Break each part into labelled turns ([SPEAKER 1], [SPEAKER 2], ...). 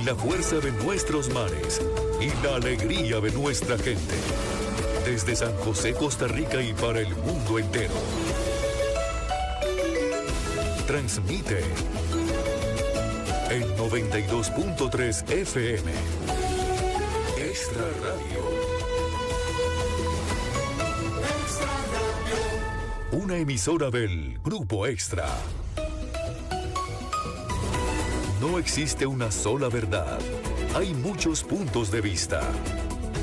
[SPEAKER 1] la fuerza de nuestros mares y la alegría de nuestra gente. Desde San José, Costa Rica y para el mundo entero. Transmite en 92.3 FM. Extra Radio. Una emisora del Grupo Extra. No existe una sola verdad. Hay muchos puntos de vista.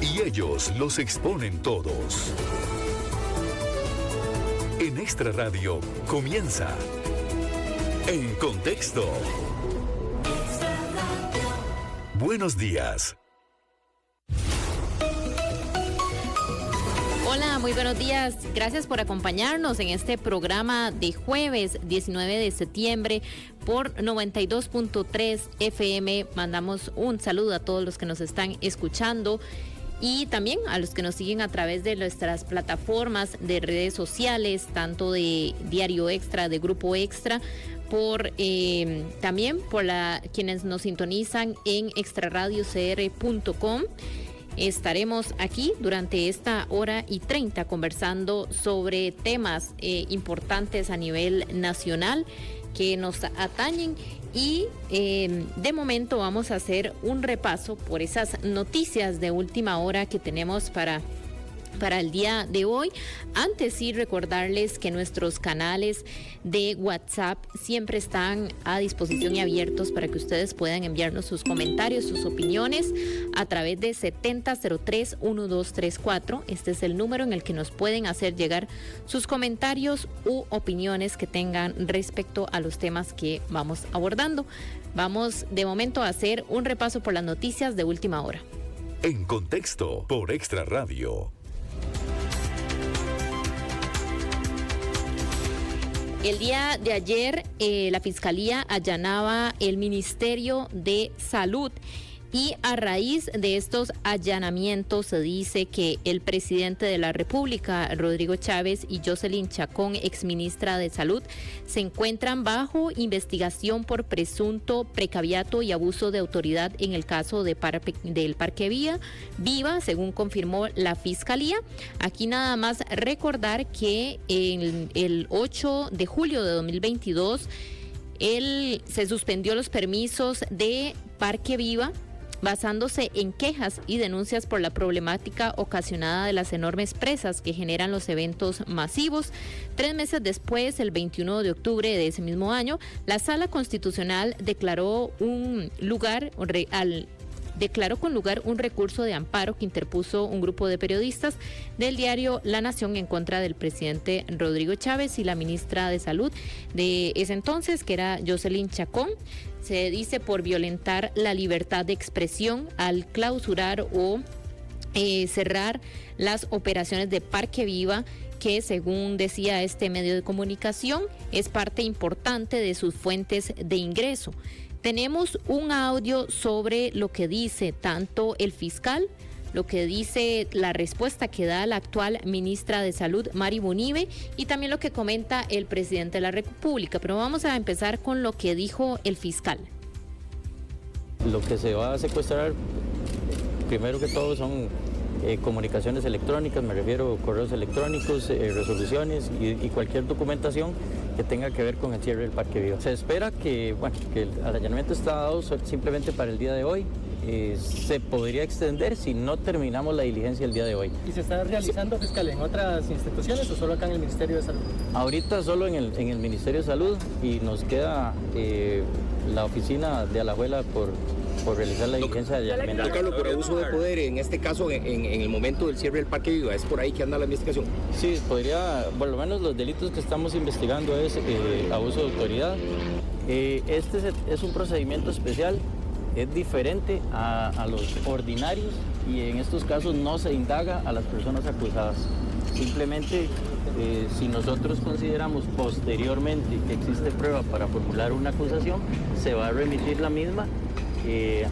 [SPEAKER 1] Y ellos los exponen todos. En Extra Radio comienza En Contexto. Buenos días.
[SPEAKER 2] Hola, muy buenos días. Gracias por acompañarnos en este programa de jueves 19 de septiembre por 92.3 FM. Mandamos un saludo a todos los que nos están escuchando y también a los que nos siguen a través de nuestras plataformas de redes sociales, tanto de Diario Extra, de Grupo Extra, también por quienes nos sintonizan en extraradiocr.com. Estaremos aquí durante esta hora y 30 conversando sobre temas importantes a nivel nacional que nos atañen y de momento vamos a hacer un repaso por esas noticias de última hora que tenemos para el día de hoy. Antes sí recordarles que nuestros canales de WhatsApp siempre están a disposición y abiertos para que ustedes puedan enviarnos sus comentarios, sus opiniones a través de 7003-1234. Este es el número en el que nos pueden hacer llegar sus comentarios u opiniones que tengan respecto a los temas que vamos abordando. Vamos de momento a hacer un repaso por las noticias de última hora.
[SPEAKER 1] En Contexto por Extra Radio.
[SPEAKER 2] El día de ayer, la Fiscalía allanaba el Ministerio de Salud y a raíz de estos allanamientos se dice que el presidente de la República, Rodrigo Chávez, y Jocelyn Chacón, exministra de Salud, se encuentran bajo investigación por presunto precaviato y abuso de autoridad en el caso del Parque Viva, según confirmó la Fiscalía. Aquí nada más recordar que el 8 de julio de 2022 se suspendió los permisos de Parque Viva, basándose en quejas y denuncias por la problemática ocasionada de las enormes presas que generan los eventos masivos. 3 meses después, el 21 de octubre de ese mismo año, la Sala Constitucional declaró con lugar un recurso de amparo que interpuso un grupo de periodistas del diario La Nación en contra del presidente Rodrigo Chávez y la ministra de Salud de ese entonces, que era Jocelyn Chacón. Se dice por violentar la libertad de expresión al clausurar o cerrar las operaciones de Parque Viva, que según decía este medio de comunicación es parte importante de sus fuentes de ingreso. Tenemos un audio sobre lo que dice tanto el fiscal, lo que dice la respuesta que da la actual ministra de Salud, Mari Bonive, y también lo que comenta el presidente de la República. Pero vamos a empezar con lo que dijo el fiscal.
[SPEAKER 3] Lo que se va a secuestrar, primero que todo, son comunicaciones electrónicas, me refiero a correos electrónicos, resoluciones y cualquier documentación que tenga que ver con el cierre del Parque Viva. Se espera que el allanamiento está dado simplemente para el día de hoy. Se podría extender si no terminamos la diligencia el día de hoy.
[SPEAKER 4] ¿Y se está realizando, fiscal, en otras instituciones o solo acá en el Ministerio de Salud?
[SPEAKER 3] Ahorita solo en el Ministerio de Salud, y nos queda la oficina de Alajuela por realizar la diligencia de allanamiento.
[SPEAKER 5] Carlos, por abuso de poder, en este caso, en el momento del cierre del Parque Viva, ¿es por ahí que anda la investigación?
[SPEAKER 3] Sí, podría, por lo menos los delitos que estamos investigando es abuso de autoridad. Este es un procedimiento especial, es diferente a los ordinarios, y en estos casos no se indaga a las personas acusadas. Simplemente, si nosotros consideramos posteriormente que existe prueba para formular una acusación, se va a remitir la misma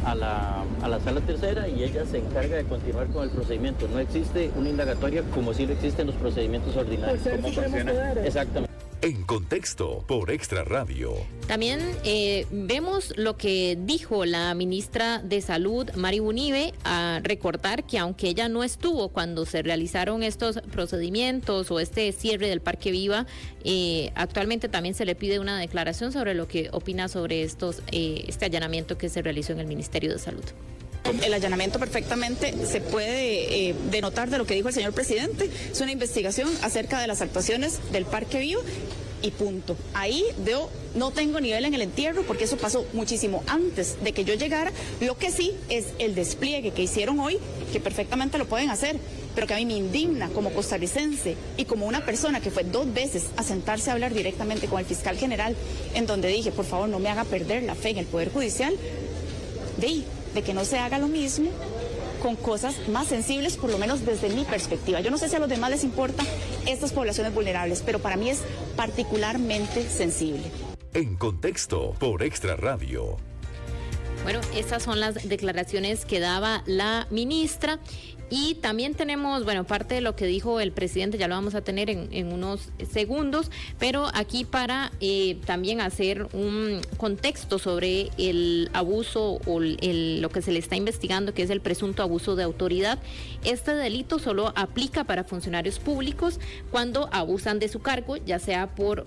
[SPEAKER 3] a la sala tercera, y ella se encarga de continuar con el procedimiento. No existe una indagatoria como si lo existen los procedimientos ordinarios.
[SPEAKER 4] ¿Cómo funciona?
[SPEAKER 3] Exactamente.
[SPEAKER 1] En Contexto por Extra Radio.
[SPEAKER 2] También vemos lo que dijo la ministra de Salud, Mari Bunive, a recordar que aunque ella no estuvo cuando se realizaron estos procedimientos o este cierre del Parque Viva, actualmente también se le pide una declaración sobre lo que opina sobre este allanamiento que se realizó en el Ministerio de Salud.
[SPEAKER 6] El allanamiento perfectamente se puede denotar de lo que dijo el señor presidente. Es una investigación acerca de las actuaciones del Parque Viva y punto. Ahí yo no tengo nivel en el entierro porque eso pasó muchísimo antes de que yo llegara. Lo que sí es el despliegue que hicieron hoy, que perfectamente lo pueden hacer, pero que a mí me indigna como costarricense y como una persona que fue 2 veces a sentarse a hablar directamente con el fiscal general, en donde dije, por favor, no me haga perder la fe en el Poder Judicial, de que no se haga lo mismo con cosas más sensibles, por lo menos desde mi perspectiva. Yo no sé si a los demás les importa estas poblaciones vulnerables, pero para mí es particularmente sensible.
[SPEAKER 1] En Contexto por Extra Radio.
[SPEAKER 2] Bueno, esas son las declaraciones que daba la ministra. Y también tenemos, bueno, parte de lo que dijo el presidente, ya lo vamos a tener en unos segundos, pero aquí para también hacer un contexto sobre el abuso o lo que se le está investigando, que es el presunto abuso de autoridad. Este delito solo aplica para funcionarios públicos cuando abusan de su cargo, ya sea por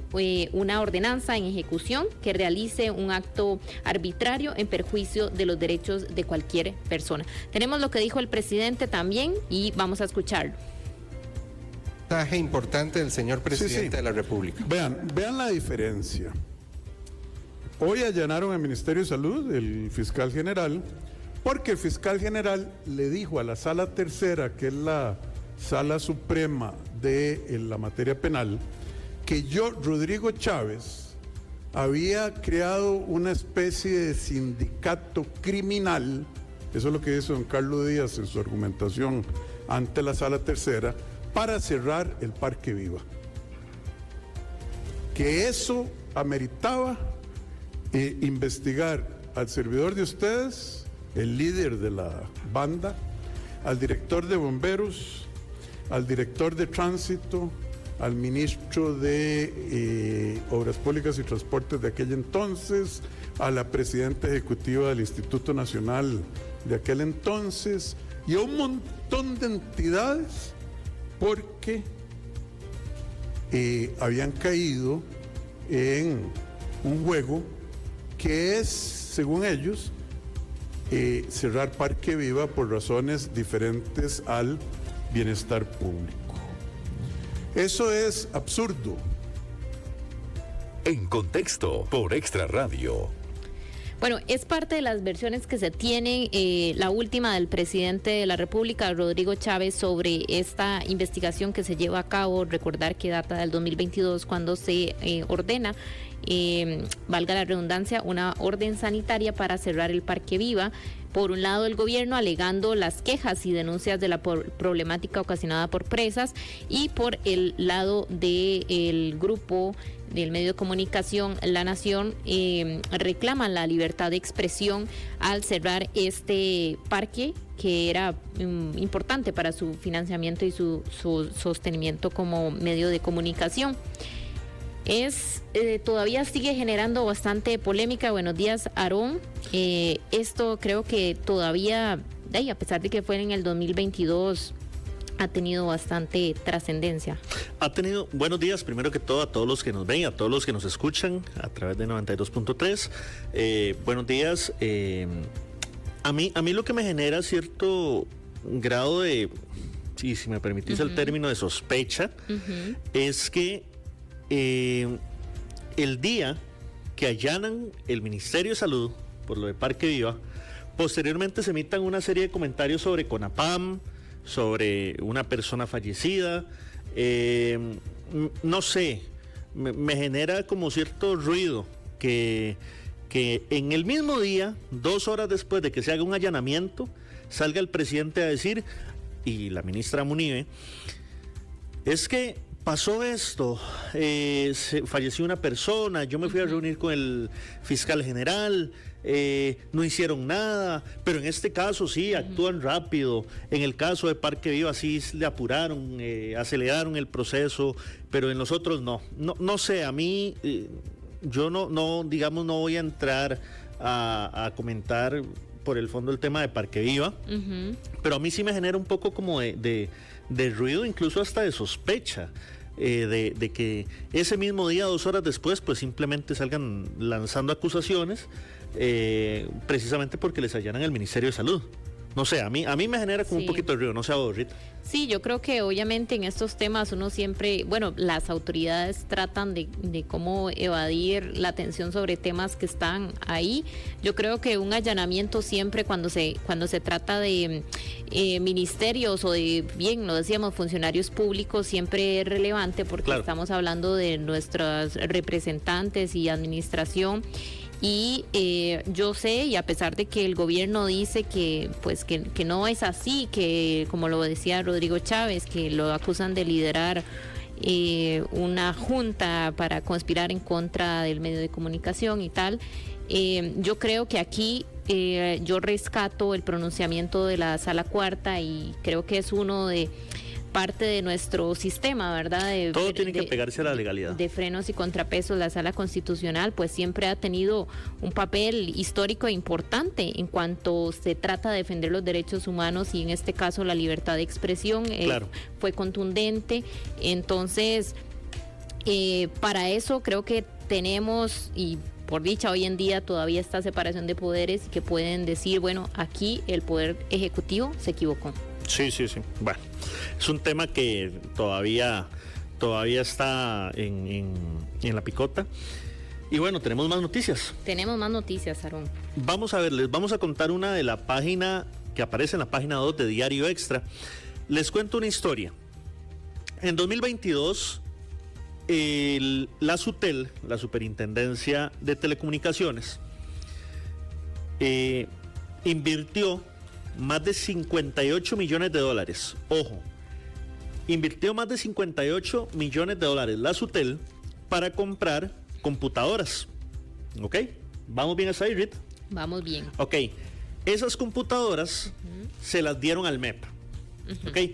[SPEAKER 2] una ordenanza en ejecución que realice un acto arbitrario en perjuicio de los derechos de cualquier persona. Tenemos lo que dijo el presidente también y vamos a escucharlo.
[SPEAKER 7] Mensaje importante del señor presidente de la República.
[SPEAKER 8] Vean la diferencia. Hoy allanaron el Ministerio de Salud, el fiscal general, porque el fiscal general le dijo a la Sala Tercera, que es la Sala Suprema de la materia penal, que yo, Rodrigo Chávez, había creado una especie de sindicato criminal. Eso es lo que hizo don Carlos Díaz en su argumentación ante la Sala Tercera para cerrar el Parque Viva. Que eso ameritaba investigar al servidor de ustedes, el líder de la banda, al director de bomberos, al director de tránsito, al ministro de Obras Públicas y Transportes de aquel entonces, a la presidenta ejecutiva del Instituto Nacional de aquel entonces y a un montón de entidades porque habían caído en un juego que es, según ellos, cerrar Parque Viva por razones diferentes al bienestar público. Eso es absurdo.
[SPEAKER 1] En Contexto por Extra Radio.
[SPEAKER 2] Bueno, es parte de las versiones que se tienen, la última del presidente de la República, Rodrigo Chávez, sobre esta investigación que se lleva a cabo. Recordar que data del 2022 cuando se ordena, valga la redundancia, una orden sanitaria para cerrar el Parque Viva. Por un lado, el gobierno alegando las quejas y denuncias de la problemática ocasionada por presas, y por el lado del grupo del medio de comunicación La Nación, reclaman la libertad de expresión al cerrar este parque que era importante para su financiamiento y su sostenimiento como medio de comunicación. Todavía sigue generando bastante polémica. Buenos días, Aarón. Esto creo que todavía, a pesar de que fue en el 2022, ha tenido bastante trascendencia.
[SPEAKER 9] Buenos días, primero que todo, a todos los que nos ven, a todos los que nos escuchan a través de 92.3. Buenos días. A mí lo que me genera cierto grado de, si me permitís el término, de sospecha, es que el día que allanan el Ministerio de Salud por lo de Parque Viva, posteriormente se emitan una serie de comentarios sobre CONAPAM, sobre una persona fallecida, no sé, me genera como cierto ruido que en el mismo día, 2 horas después de que se haga un allanamiento, salga el presidente a decir, y la ministra Munive, es que pasó esto, falleció una persona, yo me fui a reunir con el fiscal general, no hicieron nada, pero en este caso sí, actúan rápido. En el caso de Parque Viva sí le apuraron, aceleraron el proceso, pero en los otros no. No sé, a mí, yo no voy a entrar a comentar por el fondo el tema de Parque Viva, pero a mí sí me genera un poco como de ruido, incluso hasta de sospecha, de que ese mismo día, 2 horas después, pues simplemente salgan lanzando acusaciones, precisamente porque les allanan el Ministerio de Salud. No sé, a mí me genera como un poquito de ruido, no sé a vos, Rita.
[SPEAKER 2] Sí, yo creo que obviamente en estos temas uno siempre, las autoridades tratan de cómo evadir la atención sobre temas que están ahí. Yo creo que un allanamiento siempre cuando se trata de ministerios o de, bien, lo decíamos, funcionarios públicos, siempre es relevante porque estamos hablando de nuestros representantes y administración. Y yo sé, y a pesar de que el gobierno dice que no es así, que como lo decía Rodrigo Chávez, que lo acusan de liderar una junta para conspirar en contra del medio de comunicación y tal, yo creo que aquí yo rescato el pronunciamiento de la Sala Cuarta y creo que es uno de parte de nuestro sistema, ¿verdad?
[SPEAKER 9] Todo tiene que pegarse a la legalidad.
[SPEAKER 2] De frenos y contrapesos, la Sala Constitucional pues siempre ha tenido un papel histórico e importante en cuanto se trata de defender los derechos humanos y en este caso la libertad de expresión. Fue contundente. Entonces, para eso creo que tenemos, y por dicha hoy en día todavía esta separación de poderes que pueden decir, bueno, aquí el Poder Ejecutivo se equivocó.
[SPEAKER 9] Sí. Bueno, es un tema que todavía está en la picota. Y bueno, tenemos más noticias.
[SPEAKER 2] Aarón.
[SPEAKER 9] Vamos a ver, les vamos a contar una de la página que aparece en la página 2 de Diario Extra. Les cuento una historia. En 2022, la SUTEL, la Superintendencia de Telecomunicaciones, invirtió más de 58 millones de dólares. Ojo, invirtió más de 58 millones de dólares la SUTEL para comprar computadoras. ¿Ok? ¿Vamos bien hasta ahí, Rita?
[SPEAKER 2] Vamos bien.
[SPEAKER 9] Ok, esas computadoras se las dieron al MEP. Ok,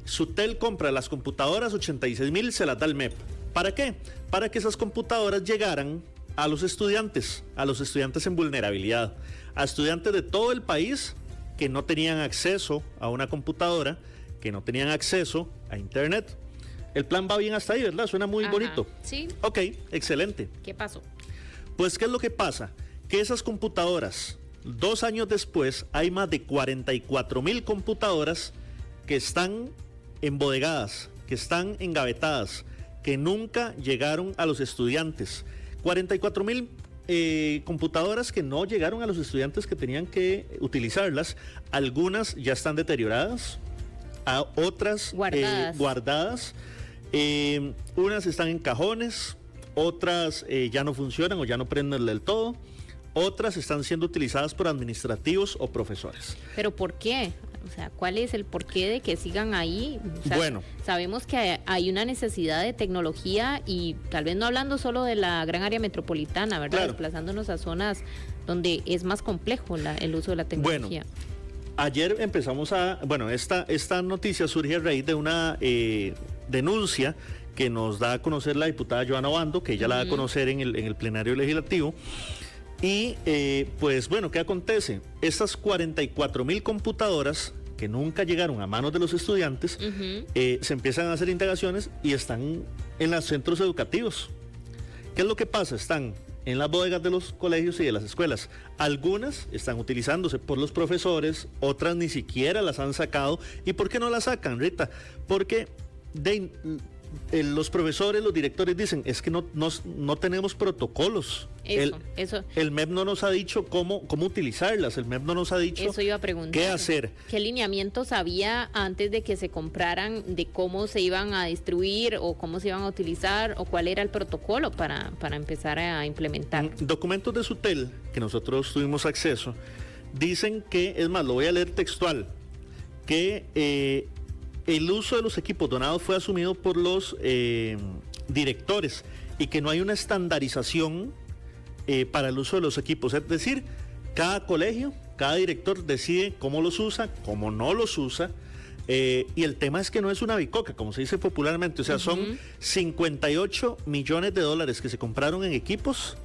[SPEAKER 9] SUTEL compra las computadoras, 86,000, se las da al MEP. ¿Para qué? Para que esas computadoras llegaran a los estudiantes en vulnerabilidad, a estudiantes de todo el país que no tenían acceso a una computadora, que no tenían acceso a internet. El plan va bien hasta ahí, ¿verdad? Suena muy bonito.
[SPEAKER 2] Sí.
[SPEAKER 9] Ok, excelente.
[SPEAKER 2] ¿Qué pasó?
[SPEAKER 9] Pues, ¿qué es lo que pasa? Que esas computadoras, 2 años después, hay más de 44,000 computadoras que están embodegadas, que están engavetadas, que nunca llegaron a los estudiantes. 44,000 computadoras que no llegaron a los estudiantes que tenían que utilizarlas. Algunas ya están deterioradas, otras guardadas. Unas están en cajones, otras ya no funcionan o ya no prenden del todo. Otras están siendo utilizadas por administrativos o profesores.
[SPEAKER 2] ¿Pero por qué? O sea, ¿cuál es el porqué de que sigan ahí? O sea,
[SPEAKER 9] bueno,
[SPEAKER 2] sabemos que hay una necesidad de tecnología y tal vez no hablando solo de la gran área metropolitana, ¿verdad?
[SPEAKER 9] Claro.
[SPEAKER 2] Desplazándonos a zonas donde es más complejo el uso de la tecnología.
[SPEAKER 9] Bueno, ayer empezamos esta noticia surge a raíz de una denuncia que nos da a conocer la diputada Joana Obando, que ella la da a conocer en el plenario legislativo. Y pues bueno, ¿qué acontece? Estas 44,000 computadoras que nunca llegaron a manos de los estudiantes, se empiezan a hacer indagaciones y están en los centros educativos. ¿Qué es lo que pasa? Están en las bodegas de los colegios y de las escuelas. Algunas están utilizándose por los profesores, otras ni siquiera las han sacado. ¿Y por qué no las sacan, Rita? Porque los profesores, los directores dicen, es que no tenemos protocolos. El MEP no nos ha dicho cómo utilizarlas, el MEP no nos ha dicho
[SPEAKER 2] eso iba a preguntar,
[SPEAKER 9] qué hacer.
[SPEAKER 2] ¿Qué lineamientos había antes de que se compraran de cómo se iban a distribuir o cómo se iban a utilizar o cuál era el protocolo para empezar a implementar?
[SPEAKER 9] Documentos de SUTEL que nosotros tuvimos acceso dicen que, es más, lo voy a leer textual, que el uso de los equipos donados fue asumido por los directores y que no hay una estandarización para el uso de los equipos. Es decir, Cada colegio, cada director decide cómo los usa, cómo no los usa. Y el tema es que no es una bicoca, como se dice popularmente. O sea, son 58 millones de dólares que se compraron en equipos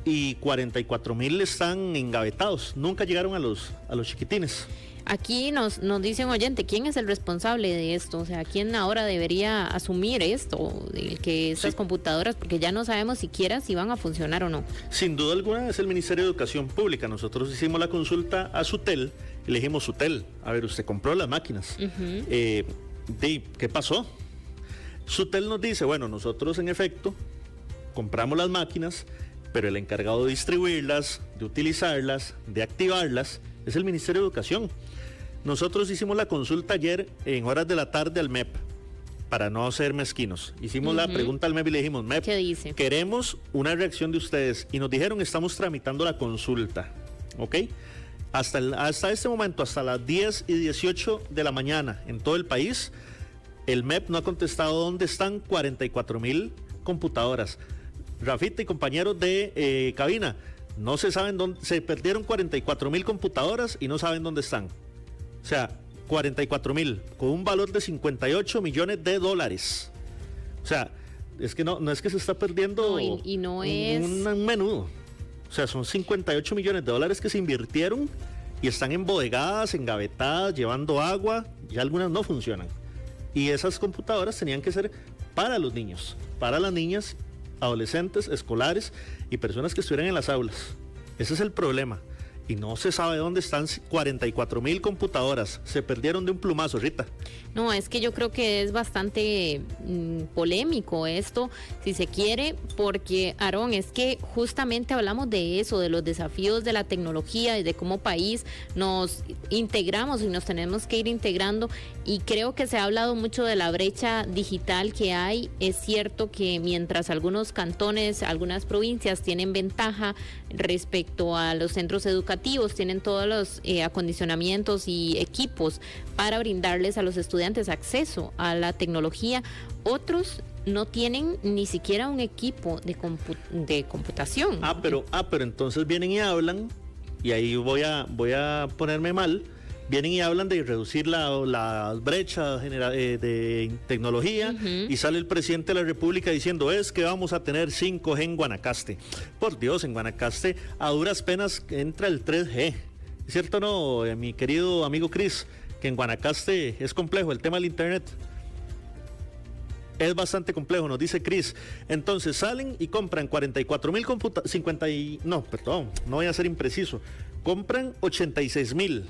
[SPEAKER 9] y 44,000 están engavetados. Nunca llegaron a los chiquitines.
[SPEAKER 2] Aquí nos dice un oyente, ¿quién es el responsable de esto? O sea, ¿quién ahora debería asumir esto? Que estas computadoras, porque ya no sabemos siquiera si van a funcionar o no.
[SPEAKER 9] Sin duda alguna es el Ministerio de Educación Pública. Nosotros hicimos la consulta a Sutel y le dijimos, Sutel, a ver, usted compró las máquinas. ¿Qué pasó? Sutel nos dice, bueno, nosotros en efecto compramos las máquinas, pero el encargado de distribuirlas, de utilizarlas, de activarlas, es el Ministerio de Educación. Nosotros hicimos la consulta ayer en horas de la tarde al MEP, para no ser mezquinos. Hicimos la pregunta al MEP y le dijimos, MEP,
[SPEAKER 2] ¿qué dice?
[SPEAKER 9] Queremos una reacción de ustedes. Y nos dijeron, estamos tramitando la consulta. ¿Ok? Hasta este momento, hasta las 10:18 de la mañana en todo el país, el MEP no ha contestado dónde están 44,000 computadoras. Rafita y compañeros de cabina, no se saben dónde, se perdieron 44,000 computadoras y no saben dónde están. O sea, 44,000 con un valor de 58 millones de dólares. O sea, es que no es que se está perdiendo un menudo. O sea, son 58 millones de dólares que se invirtieron y están embodegadas, engavetadas, llevando agua, y algunas no funcionan. Y esas computadoras tenían que ser para los niños, para las niñas, adolescentes, escolares y personas que estuvieran en las aulas. Ese es el problema. Y no se sabe dónde están 44,000 computadoras. Se perdieron de un plumazo, Rita.
[SPEAKER 2] No, es que yo creo que es bastante polémico esto, si se quiere, porque, Aarón, es que justamente hablamos de eso, de los desafíos de la tecnología y de cómo país nos integramos y nos tenemos que ir integrando. Y creo que se ha hablado mucho de la brecha digital que hay. Es cierto que mientras algunos cantones, algunas provincias tienen ventaja respecto a los centros educativos, tienen todos los acondicionamientos y equipos para brindarles a los estudiantes acceso a la tecnología, otros no tienen ni siquiera un equipo de computación.
[SPEAKER 9] Pero entonces vienen y hablan, y ahí voy a ponerme mal. Vienen y hablan de reducir la brecha de tecnología, y sale el presidente de la República diciendo, es que vamos a tener 5G en Guanacaste. Por Dios, en Guanacaste a duras penas entra el 3G. ¿Es cierto o no, mi querido amigo Cris, que en Guanacaste es complejo el tema del internet? Es bastante complejo, nos dice Cris. Entonces salen y compran 44,000 no voy a ser impreciso. Compran 86,000.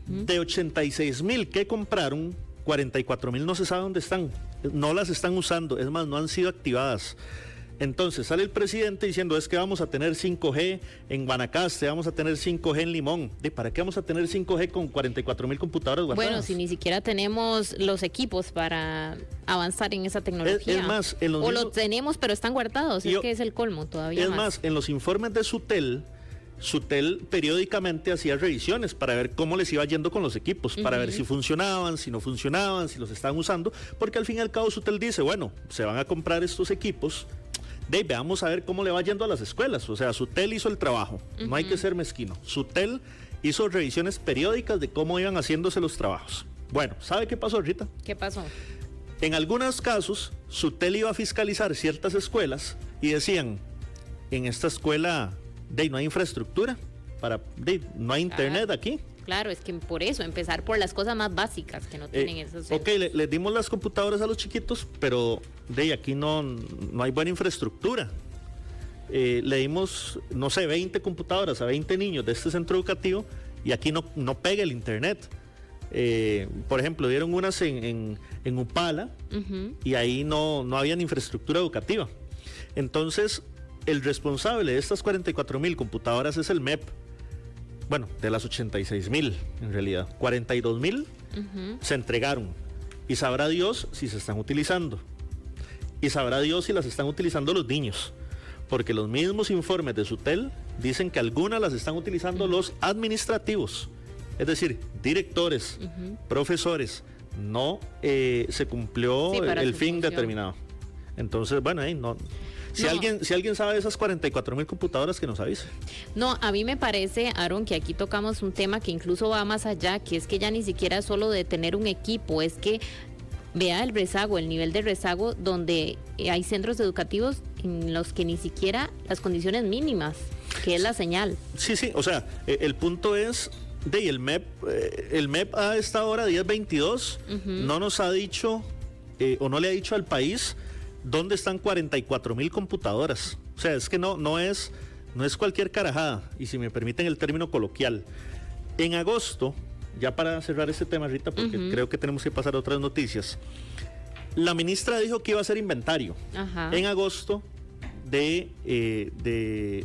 [SPEAKER 9] De 86,000 que compraron, 44,000 no se sabe dónde están, no las están usando, es más, no han sido activadas. Entonces sale el presidente diciendo, es que vamos a tener 5G en Guanacaste, vamos a tener 5G en Limón. ¿Para qué vamos a tener 5G con 44,000 computadoras guardadas?
[SPEAKER 2] Bueno, si ni siquiera tenemos los equipos para avanzar en esa tecnología.
[SPEAKER 9] Es más,
[SPEAKER 2] los tenemos, pero están guardados, es que es el colmo todavía.
[SPEAKER 9] Es más, en los informes de Sutel periódicamente hacía revisiones para ver cómo les iba yendo con los equipos, para ver si funcionaban, si no funcionaban, si los estaban usando, porque al fin y al cabo Sutel dice, bueno, se van a comprar estos equipos, veamos a ver cómo le va yendo a las escuelas. O sea, Sutel hizo el trabajo, no hay que ser mezquino. Sutel hizo revisiones periódicas de cómo iban haciéndose los trabajos. Bueno, ¿sabe qué pasó, Rita?
[SPEAKER 2] ¿Qué pasó?
[SPEAKER 9] En algunos casos, Sutel iba a fiscalizar ciertas escuelas y decían, en esta escuela no hay infraestructura, no hay internet aquí.
[SPEAKER 2] Claro, es que por eso, empezar por las cosas más básicas que no tienen esos.
[SPEAKER 9] Ok, les dimos las computadoras a los chiquitos, pero aquí no hay buena infraestructura. Le dimos, 20 computadoras a 20 niños de este centro educativo y aquí no pega el internet. Por ejemplo, dieron unas en Upala y ahí no había infraestructura educativa. Entonces, el responsable de estas 44,000 computadoras es el MEP. Bueno, de las 86,000 en realidad. 42,000 se entregaron. Y sabrá Dios si se están utilizando. Y sabrá Dios si las están utilizando los niños. Porque los mismos informes de Sutel dicen que algunas las están utilizando los administrativos. Es decir, directores, profesores. No se cumplió el fin determinado. Entonces, bueno, Si alguien sabe de esas 44,000 computadoras, que nos avise.
[SPEAKER 2] No, a mí me parece, Aaron, que aquí tocamos un tema que incluso va más allá, que es que ya ni siquiera es solo de tener un equipo, es que vea el rezago, el nivel de rezago, donde hay centros educativos en los que ni siquiera las condiciones mínimas, que es la señal.
[SPEAKER 9] Sí, o sea, el punto es, el MEP a esta hora, 10:22, no nos ha dicho, o no le ha dicho al país, dónde están 44,000 computadoras. O sea, es que no es cualquier carajada, y si me permiten el término coloquial. En agosto, ya para cerrar este tema, Rita, porque creo que tenemos que pasar a otras noticias, la ministra dijo que iba a hacer inventario en agosto de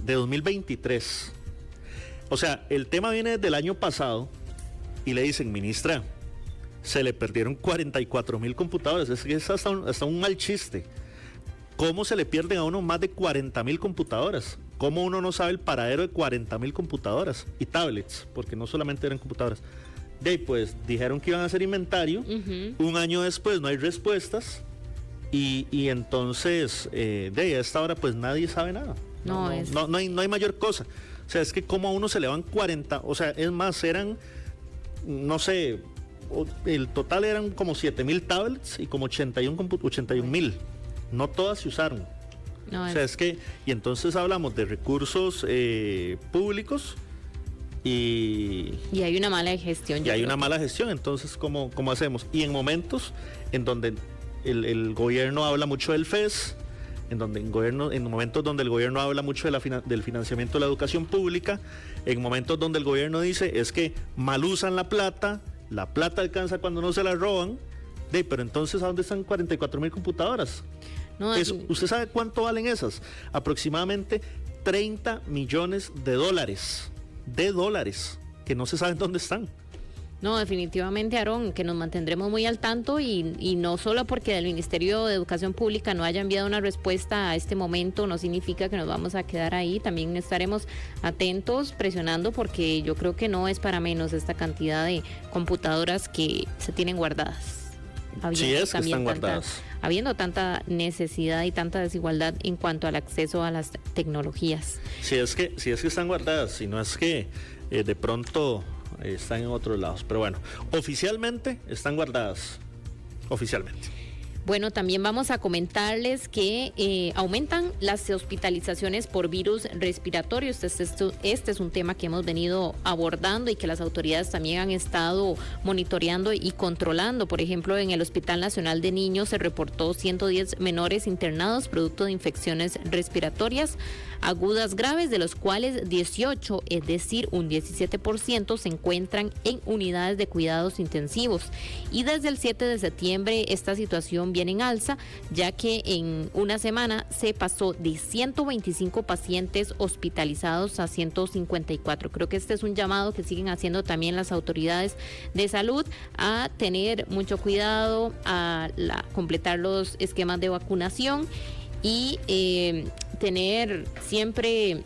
[SPEAKER 9] 2023. O sea, el tema viene desde el año pasado y le dicen, ministra, se le perdieron 44,000 computadoras. Es que es hasta un mal chiste. ¿Cómo se le pierden a uno más de 40,000 computadoras? ¿Cómo uno no sabe el paradero de 40,000 computadoras? Y tablets, porque no solamente eran computadoras. Pues dijeron que iban a hacer inventario. Un año después no hay respuestas. Y entonces, a esta hora pues nadie sabe nada. No hay mayor cosa. O sea, es que como a uno se le van 40, o sea, es más, eran, no sé, el total eran como 7,000 tablets y como 81,000. No todas se usaron. O sea, es que, y entonces hablamos de recursos públicos y hay una mala gestión. Mala gestión, entonces, ¿cómo hacemos? Y en momentos en donde el gobierno habla mucho del FES, en momentos donde el gobierno habla mucho del financiamiento de la educación pública, en momentos donde el gobierno dice es que mal usan la plata alcanza cuando no se la roban, pero entonces ¿a dónde están 44,000 computadoras? ¿Usted sabe cuánto valen esas? Aproximadamente 30 millones de dólares, que no se saben dónde están.
[SPEAKER 2] No, definitivamente, Aarón, que nos mantendremos muy al tanto y no solo porque el Ministerio de Educación Pública no haya enviado una respuesta a este momento, no significa que nos vamos a quedar ahí. También estaremos atentos, presionando, porque yo creo que no es para menos esta cantidad de computadoras que se tienen guardadas.
[SPEAKER 9] Sí, es que están guardadas.
[SPEAKER 2] Habiendo tanta necesidad y tanta desigualdad en cuanto al acceso a las tecnologías.
[SPEAKER 9] Sí, es que están guardadas, si no es que de pronto están en otros lados, pero bueno, oficialmente están guardadas, oficialmente.
[SPEAKER 2] Bueno, también vamos a comentarles que aumentan las hospitalizaciones por virus respiratorios. Este es un tema que hemos venido abordando y que las autoridades también han estado monitoreando y controlando. Por ejemplo, en el Hospital Nacional de Niños se reportó 110 menores internados producto de infecciones respiratorias agudas graves, de los cuales 18, es decir, un 17%, se encuentran en unidades de cuidados intensivos. Y desde el 7 de septiembre esta situación viene en alza, ya que en una semana se pasó de 125 pacientes hospitalizados a 154. Creo que este es un llamado que siguen haciendo también las autoridades de salud a tener mucho cuidado, a completar los esquemas de vacunación y tener siempre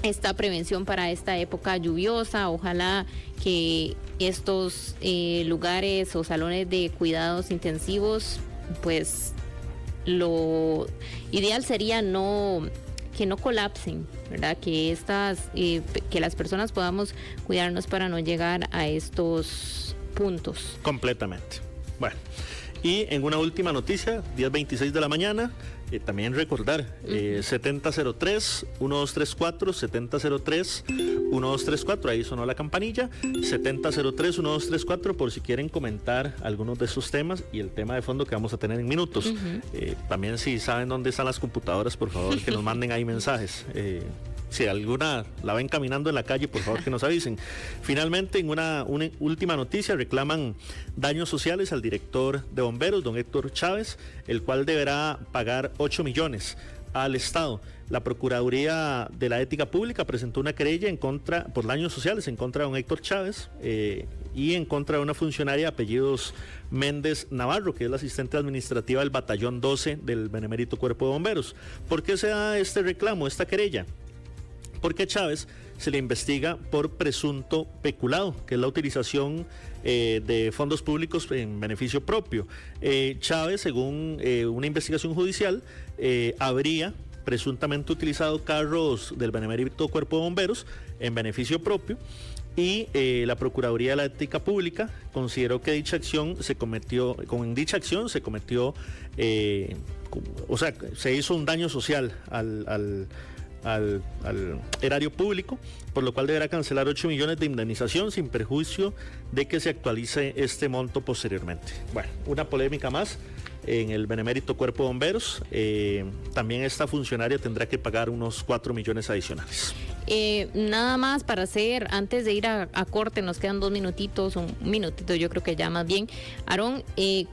[SPEAKER 2] esta prevención para esta época lluviosa. Ojalá que estos lugares o salones de cuidados intensivos, pues lo ideal sería que no colapsen, ¿verdad? Que que las personas podamos cuidarnos para no llegar a estos puntos.
[SPEAKER 9] Completamente. Bueno, y en una última noticia, 10:26 de la mañana, también recordar, 7003-1234, 7003-1234, ahí sonó la campanilla, 7003-1234, por si quieren comentar algunos de esos temas y el tema de fondo que vamos a tener en minutos. También si saben dónde están las computadoras, por favor, que nos manden ahí mensajes. Si alguna la ven caminando en la calle, por favor que nos avisen. Finalmente, en una última noticia, reclaman daños sociales al director de bomberos, don Héctor Chávez, el cual deberá pagar 8 millones al Estado. La Procuraduría de la Ética Pública presentó una querella por daños sociales en contra de don Héctor Chávez y en contra de una funcionaria de apellidos Méndez Navarro, que es la asistente administrativa del Batallón 12 del Benemérito Cuerpo de Bomberos. ¿Por qué se da este reclamo, esta querella? Porque a Chávez se le investiga por presunto peculado, que es la utilización de fondos públicos en beneficio propio. Chávez, según una investigación judicial, habría presuntamente utilizado carros del benemérito Cuerpo de Bomberos en beneficio propio, y la Procuraduría de la Ética Pública consideró que dicha acción se cometió, o sea, se hizo un daño social al erario público, por lo cual deberá cancelar 8 millones de indemnización sin perjuicio de que se actualice este monto posteriormente. Bueno, una polémica más en el benemérito Cuerpo de Bomberos. También esta funcionaria tendrá que pagar unos 4 millones adicionales.
[SPEAKER 2] Nada más para hacer, antes de ir a corte, nos quedan 2 minutitos, un minutito yo creo que ya más bien. Aarón,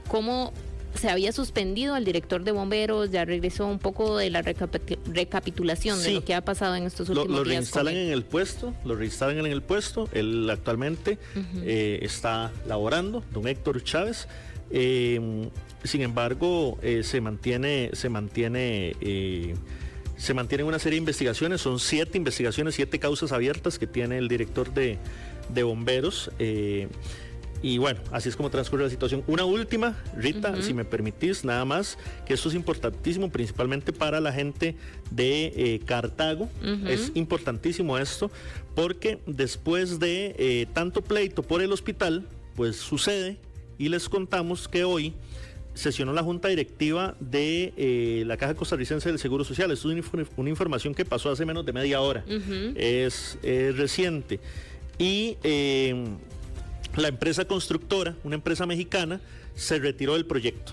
[SPEAKER 2] ¿cómo se había suspendido al director de bomberos? Ya regresó un poco de la recapitulación de lo que ha pasado en estos últimos días. Lo reinstalan en
[SPEAKER 9] el puesto. Él actualmente está laborando, don Héctor Chávez. Sin embargo, se mantiene una serie de investigaciones. Son 7 investigaciones, 7 causas abiertas que tiene el director de bomberos. Y bueno, así es como transcurre la situación. Una última, Rita, si me permitís, nada más, que esto es importantísimo, principalmente para la gente de Cartago. Es importantísimo esto, porque después de tanto pleito por el hospital, pues sucede, y les contamos que hoy sesionó la Junta Directiva de la Caja Costarricense del Seguro Social. Esto es una información que pasó hace menos de media hora. Es reciente. Y la empresa constructora, una empresa mexicana, se retiró del proyecto.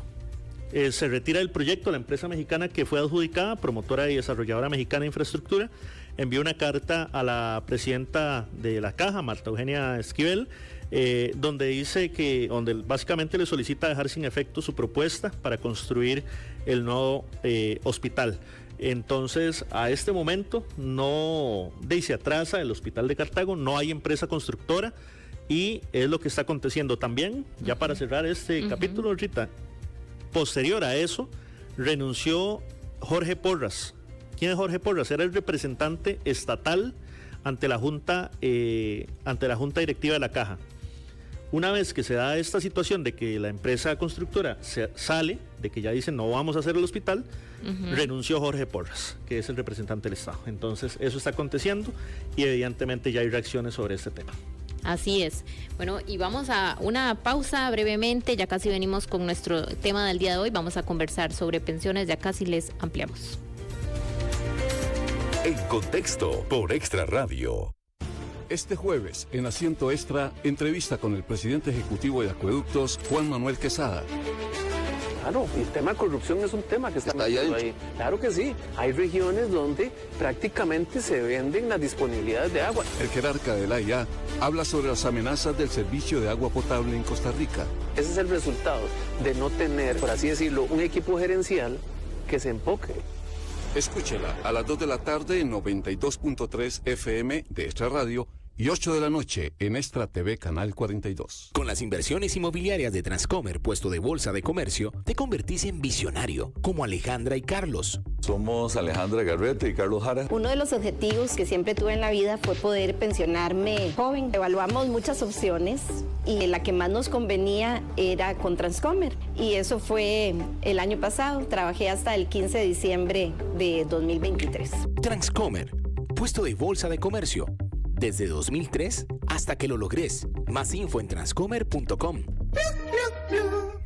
[SPEAKER 9] Se retira del proyecto. La empresa mexicana que fue adjudicada, promotora y desarrolladora mexicana de infraestructura, envió una carta a la presidenta de la Caja, Marta Eugenia Esquivel, donde básicamente le solicita dejar sin efecto su propuesta para construir el nuevo hospital. Entonces, a este momento se atrasa el hospital de Cartago, no hay empresa constructora, y es lo que está aconteciendo también. Ya para cerrar este capítulo, Rita, posterior a eso, renunció Jorge Porras. ¿Quién es Jorge Porras? Era el representante estatal ante la Junta Directiva de la Caja. Una vez que se da esta situación de que la empresa constructora sale, de que ya dicen no vamos a hacer el hospital, renunció Jorge Porras, que es el representante del Estado. Entonces eso está aconteciendo y evidentemente ya hay reacciones sobre este tema.
[SPEAKER 2] Así es. Bueno, y vamos a una pausa brevemente, ya casi venimos con nuestro tema del día de hoy, vamos a conversar sobre pensiones, ya casi les ampliamos.
[SPEAKER 1] En Contexto por Extra Radio.
[SPEAKER 10] Este jueves, en Asiento Extra, entrevista con el presidente ejecutivo de Acueductos, Juan Manuel Quesada.
[SPEAKER 11] Claro, el tema de corrupción es un tema que está ahí. Claro que sí. Hay regiones donde prácticamente se venden las disponibilidades de agua.
[SPEAKER 10] El jerarca de la IA habla sobre las amenazas del servicio de agua potable en Costa Rica.
[SPEAKER 11] Ese es el resultado de no tener, por así decirlo, un equipo gerencial que se enfoque.
[SPEAKER 10] Escúchela a las 2 de la tarde en 92.3 FM de Extra Radio y 8 de la noche en Extra TV Canal 42.
[SPEAKER 12] Con las inversiones inmobiliarias de Transcomer, puesto de bolsa de comercio, te convertís en visionario, como Alejandra y Carlos.
[SPEAKER 13] Somos Alejandra Garrete y Carlos Jara.
[SPEAKER 14] Uno de los objetivos que siempre tuve en la vida fue poder pensionarme joven. Evaluamos muchas opciones y la que más nos convenía era con Transcomer. Y eso fue el año pasado. Trabajé hasta el 15 de diciembre de 2023.
[SPEAKER 12] Transcomer, puesto de bolsa de comercio. Desde 2003 hasta que lo logres. Más info en transcomer.com.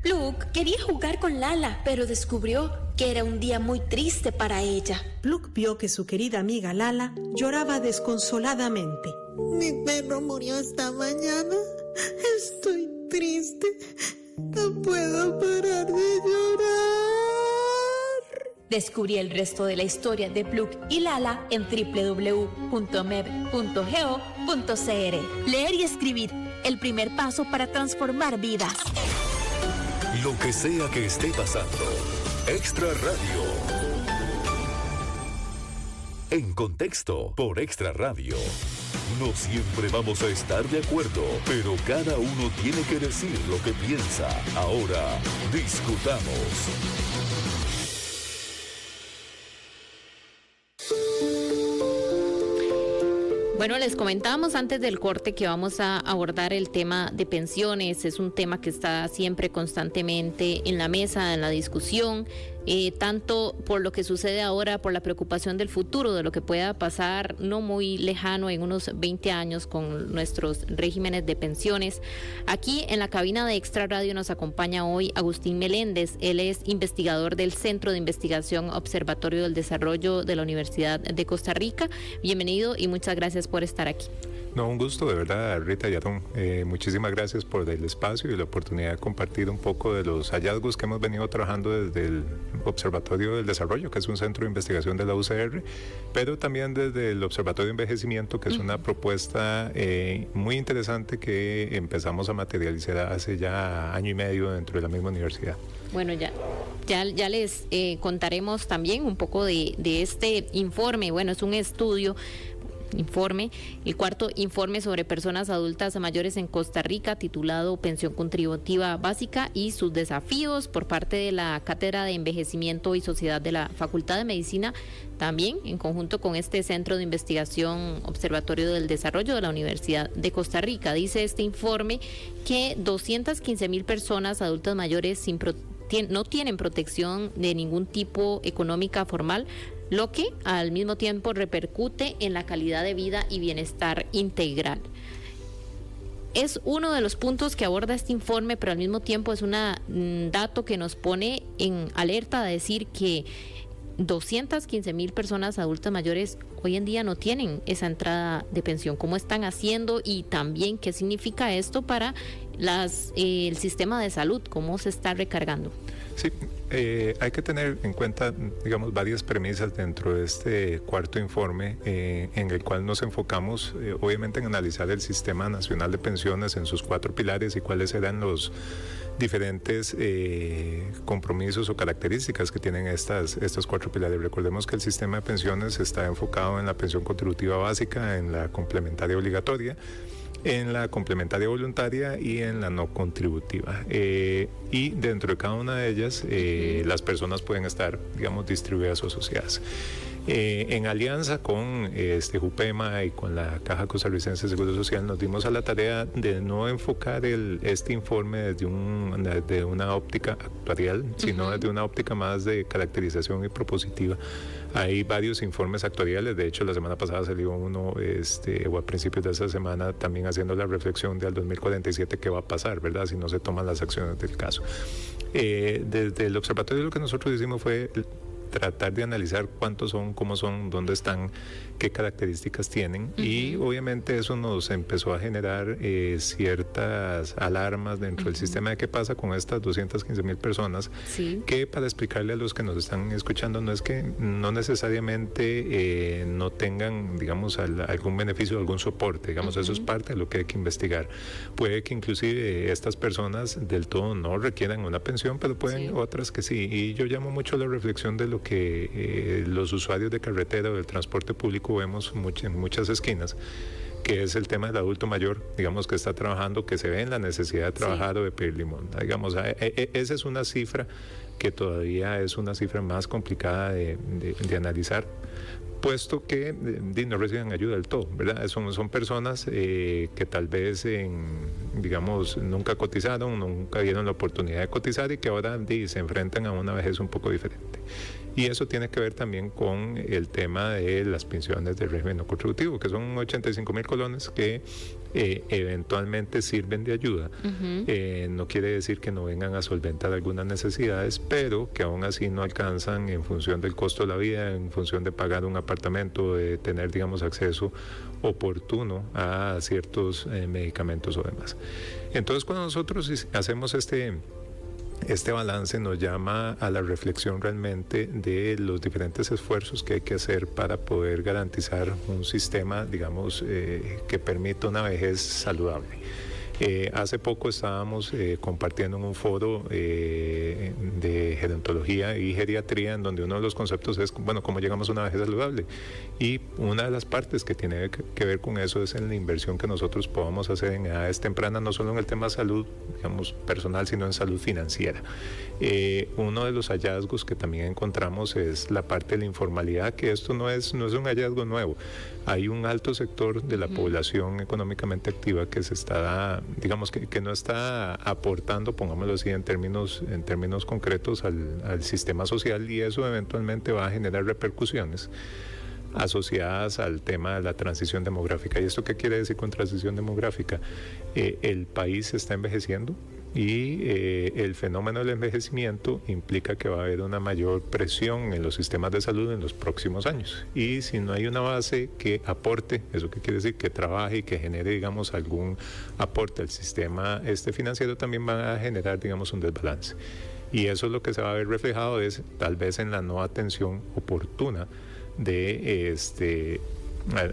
[SPEAKER 15] Pluk quería jugar con Lala, pero descubrió que era un día muy triste para ella.
[SPEAKER 16] Pluk vio que su querida amiga Lala lloraba desconsoladamente.
[SPEAKER 17] Mi perro murió esta mañana. Estoy triste. No puedo parar de llorar.
[SPEAKER 15] Descubrí el resto de la historia de Pluk y Lala en www.meb.go.cr. Leer y escribir, el primer paso para transformar vidas.
[SPEAKER 1] Lo que sea que esté pasando, Extra Radio. En Contexto por Extra Radio. No siempre vamos a estar de acuerdo, pero cada uno tiene que decir lo que piensa. Ahora, discutamos.
[SPEAKER 2] Bueno, les comentábamos antes del corte que vamos a abordar el tema de pensiones. Es un tema que está siempre constantemente en la mesa, en la discusión. tanto por lo que sucede ahora, por la preocupación del futuro, de lo que pueda pasar no muy lejano en unos 20 años con nuestros regímenes de pensiones. Aquí en la cabina de Extra Radio nos acompaña hoy Agustín Meléndez. Él es investigador del Centro de Investigación Observatorio del Desarrollo de la Universidad de Costa Rica. Bienvenido y muchas gracias por estar aquí.
[SPEAKER 18] No, un gusto, de verdad, Rita y Aarón. Muchísimas gracias por el espacio y la oportunidad de compartir un poco de los hallazgos que hemos venido trabajando desde el Observatorio del Desarrollo, que es un centro de investigación de la UCR, pero también desde el Observatorio de Envejecimiento, que es una propuesta muy interesante que empezamos a materializar hace ya año y medio dentro de la misma universidad.
[SPEAKER 2] Bueno, ya les contaremos también un poco de este informe. Bueno, es un informe, el cuarto informe sobre personas adultas mayores en Costa Rica, titulado Pensión Contributiva Básica y sus desafíos, por parte de la Cátedra de Envejecimiento y Sociedad de la Facultad de Medicina, también en conjunto con este Centro de Investigación Observatorio del Desarrollo de la Universidad de Costa Rica. Dice este informe que 215,000 personas adultas mayores no tienen protección de ningún tipo económica formal, lo que al mismo tiempo repercute en la calidad de vida y bienestar integral. Es uno de los puntos que aborda este informe, pero al mismo tiempo es un dato que nos pone en alerta de decir que 215,000 personas adultas mayores hoy en día no tienen esa entrada de pensión. ¿Cómo están haciendo? Y también, ¿qué significa esto para el sistema de salud? ¿Cómo se está recargando?
[SPEAKER 18] Sí, hay que tener en cuenta, digamos, varias premisas dentro de este cuarto informe, en el cual nos enfocamos, obviamente, en analizar el Sistema Nacional de Pensiones en sus 4 pilares y cuáles eran los diferentes compromisos o características que tienen estos 4 pilares. Recordemos que el sistema de pensiones está enfocado en la pensión contributiva básica, en la complementaria obligatoria, en la complementaria voluntaria y en la no contributiva. Y dentro de cada una de ellas, las personas pueden estar, digamos, distribuidas o asociadas. En alianza con JUPEMA y con la Caja Costarricense de Seguro Social, nos dimos a la tarea de no enfocar este informe desde una óptica actuarial, sino desde una óptica más de caracterización y propositiva. Hay varios informes actuariales, de hecho la semana pasada salió uno, o a principios de esta semana, también haciendo la reflexión de al 2047 qué va a pasar, ¿verdad?, si no se toman las acciones del caso. Desde el observatorio lo que nosotros hicimos fue tratar de analizar cuántos son, cómo son, dónde están, qué características tienen, y obviamente eso nos empezó a generar ciertas alarmas dentro del sistema de qué pasa con estas 215,000 personas, que, para explicarle a los que nos están escuchando, no es que no necesariamente no tengan, digamos, algún beneficio, algún soporte, digamos, eso es parte de lo que hay que investigar. Puede que inclusive estas personas del todo no requieran una pensión, pero pueden otras que sí, y yo llamo mucho la reflexión de lo que los usuarios de carretera o del transporte público vemos en muchas esquinas, que es el tema del adulto mayor, digamos, que está trabajando, que se ve en la necesidad de trabajar o de pedir limosna. Digamos, esa es una cifra que todavía es una cifra más complicada de analizar, puesto que no reciben ayuda del todo, ¿verdad? Son personas que tal vez, digamos, nunca cotizaron, nunca dieron la oportunidad de cotizar y que ahora se enfrentan a una vejez un poco diferente. Y eso tiene que ver también con el tema de las pensiones del régimen no contributivo, que son 85,000 colones que eventualmente sirven de ayuda. No quiere decir que no vengan a solventar algunas necesidades, pero que aún así no alcanzan en función del costo de la vida, en función de pagar un apartamento, de tener, digamos, acceso oportuno a ciertos medicamentos o demás. Entonces, cuando nosotros hacemos este balance, nos llama a la reflexión realmente de los diferentes esfuerzos que hay que hacer para poder garantizar un sistema, digamos, que permita una vejez saludable. Hace poco estábamos compartiendo en un foro de gerontología y geriatría, en donde uno de los conceptos es, bueno, cómo llegamos a una vejez saludable. Y una de las partes que tiene que ver con eso es en la inversión que nosotros podamos hacer en edades tempranas, no solo en el tema de salud, digamos, personal, sino en salud financiera. Uno de los hallazgos que también encontramos es la parte de la informalidad, que esto no es un hallazgo nuevo. Hay un alto sector de la población económicamente activa que se está, digamos, que no está aportando, pongámoslo así, en términos concretos al sistema social, y eso eventualmente va a generar repercusiones asociadas al tema de la transición demográfica. ¿Y esto qué quiere decir con transición demográfica? El país está envejeciendo y el fenómeno del envejecimiento implica que va a haber una mayor presión en los sistemas de salud en los próximos años. Y si no hay una base que aporte, ¿eso qué quiere decir? Que trabaje y que genere, digamos, algún aporte al sistema financiero, también va a generar, digamos, un desbalance. Y eso es lo que se va a ver reflejado es tal vez en la no atención oportuna de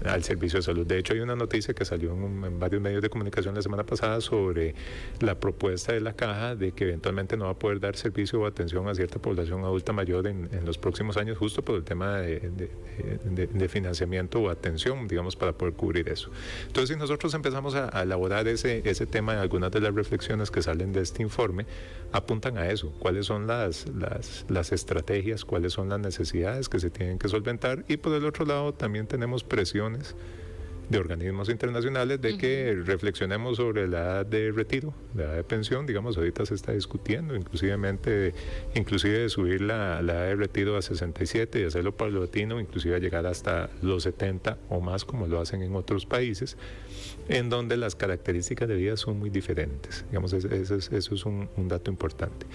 [SPEAKER 18] al servicio de salud. De hecho, hay una noticia que salió en varios medios de comunicación la semana pasada sobre la propuesta de la Caja de que eventualmente no va a poder dar servicio o atención a cierta población adulta mayor en los próximos años, justo por el tema de financiamiento o atención, digamos, para poder cubrir eso. Entonces, si nosotros empezamos a elaborar ese tema, algunas de las reflexiones que salen de este informe apuntan a eso: cuáles son las estrategias, cuáles son las necesidades que se tienen que solventar, y por el otro lado también tenemos presiones de organismos internacionales de que reflexionemos sobre la edad de retiro, la edad de pensión. Digamos, ahorita se está discutiendo inclusive de subir la edad de retiro a 67 y hacerlo paulatino, inclusive a llegar hasta los 70 o más, como lo hacen en otros países, en donde las características de vida son muy diferentes. Digamos, eso es un dato importante.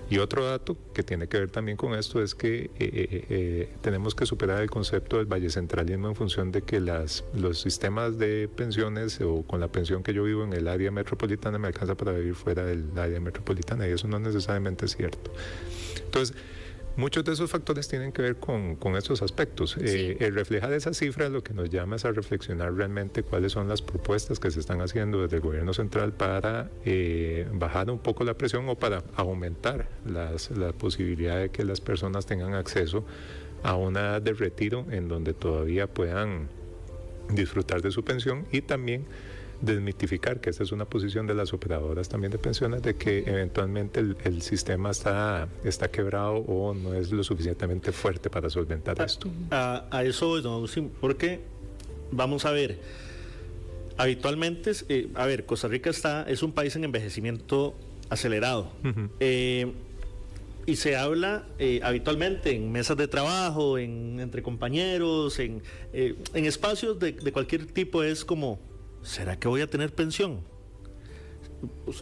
[SPEAKER 18] Y otro dato que tiene que ver también con esto es que tenemos que superar el concepto del vallecentralismo en función de que los sistemas de pensiones, o con la pensión que yo vivo en el área metropolitana, me alcanza para vivir fuera del área metropolitana, y eso no necesariamente es cierto. Entonces, muchos de esos factores tienen que ver con estos aspectos. Sí. El reflejar esa cifra lo que nos llama es a reflexionar realmente cuáles son las propuestas que se están haciendo desde el gobierno central para bajar un poco la presión o para aumentar la posibilidad de que las personas tengan acceso a una edad de retiro en donde todavía puedan disfrutar de su pensión, y también desmitificar que esta es una posición de las operadoras también de pensiones, de que eventualmente el sistema está quebrado o no es lo suficientemente fuerte para solventar esto.
[SPEAKER 9] A eso, don Agustín, porque vamos a ver, habitualmente, Costa Rica es un país en envejecimiento acelerado. Y se habla habitualmente en mesas de trabajo, entre compañeros, en espacios de cualquier tipo, es como: ¿será que voy a tener pensión?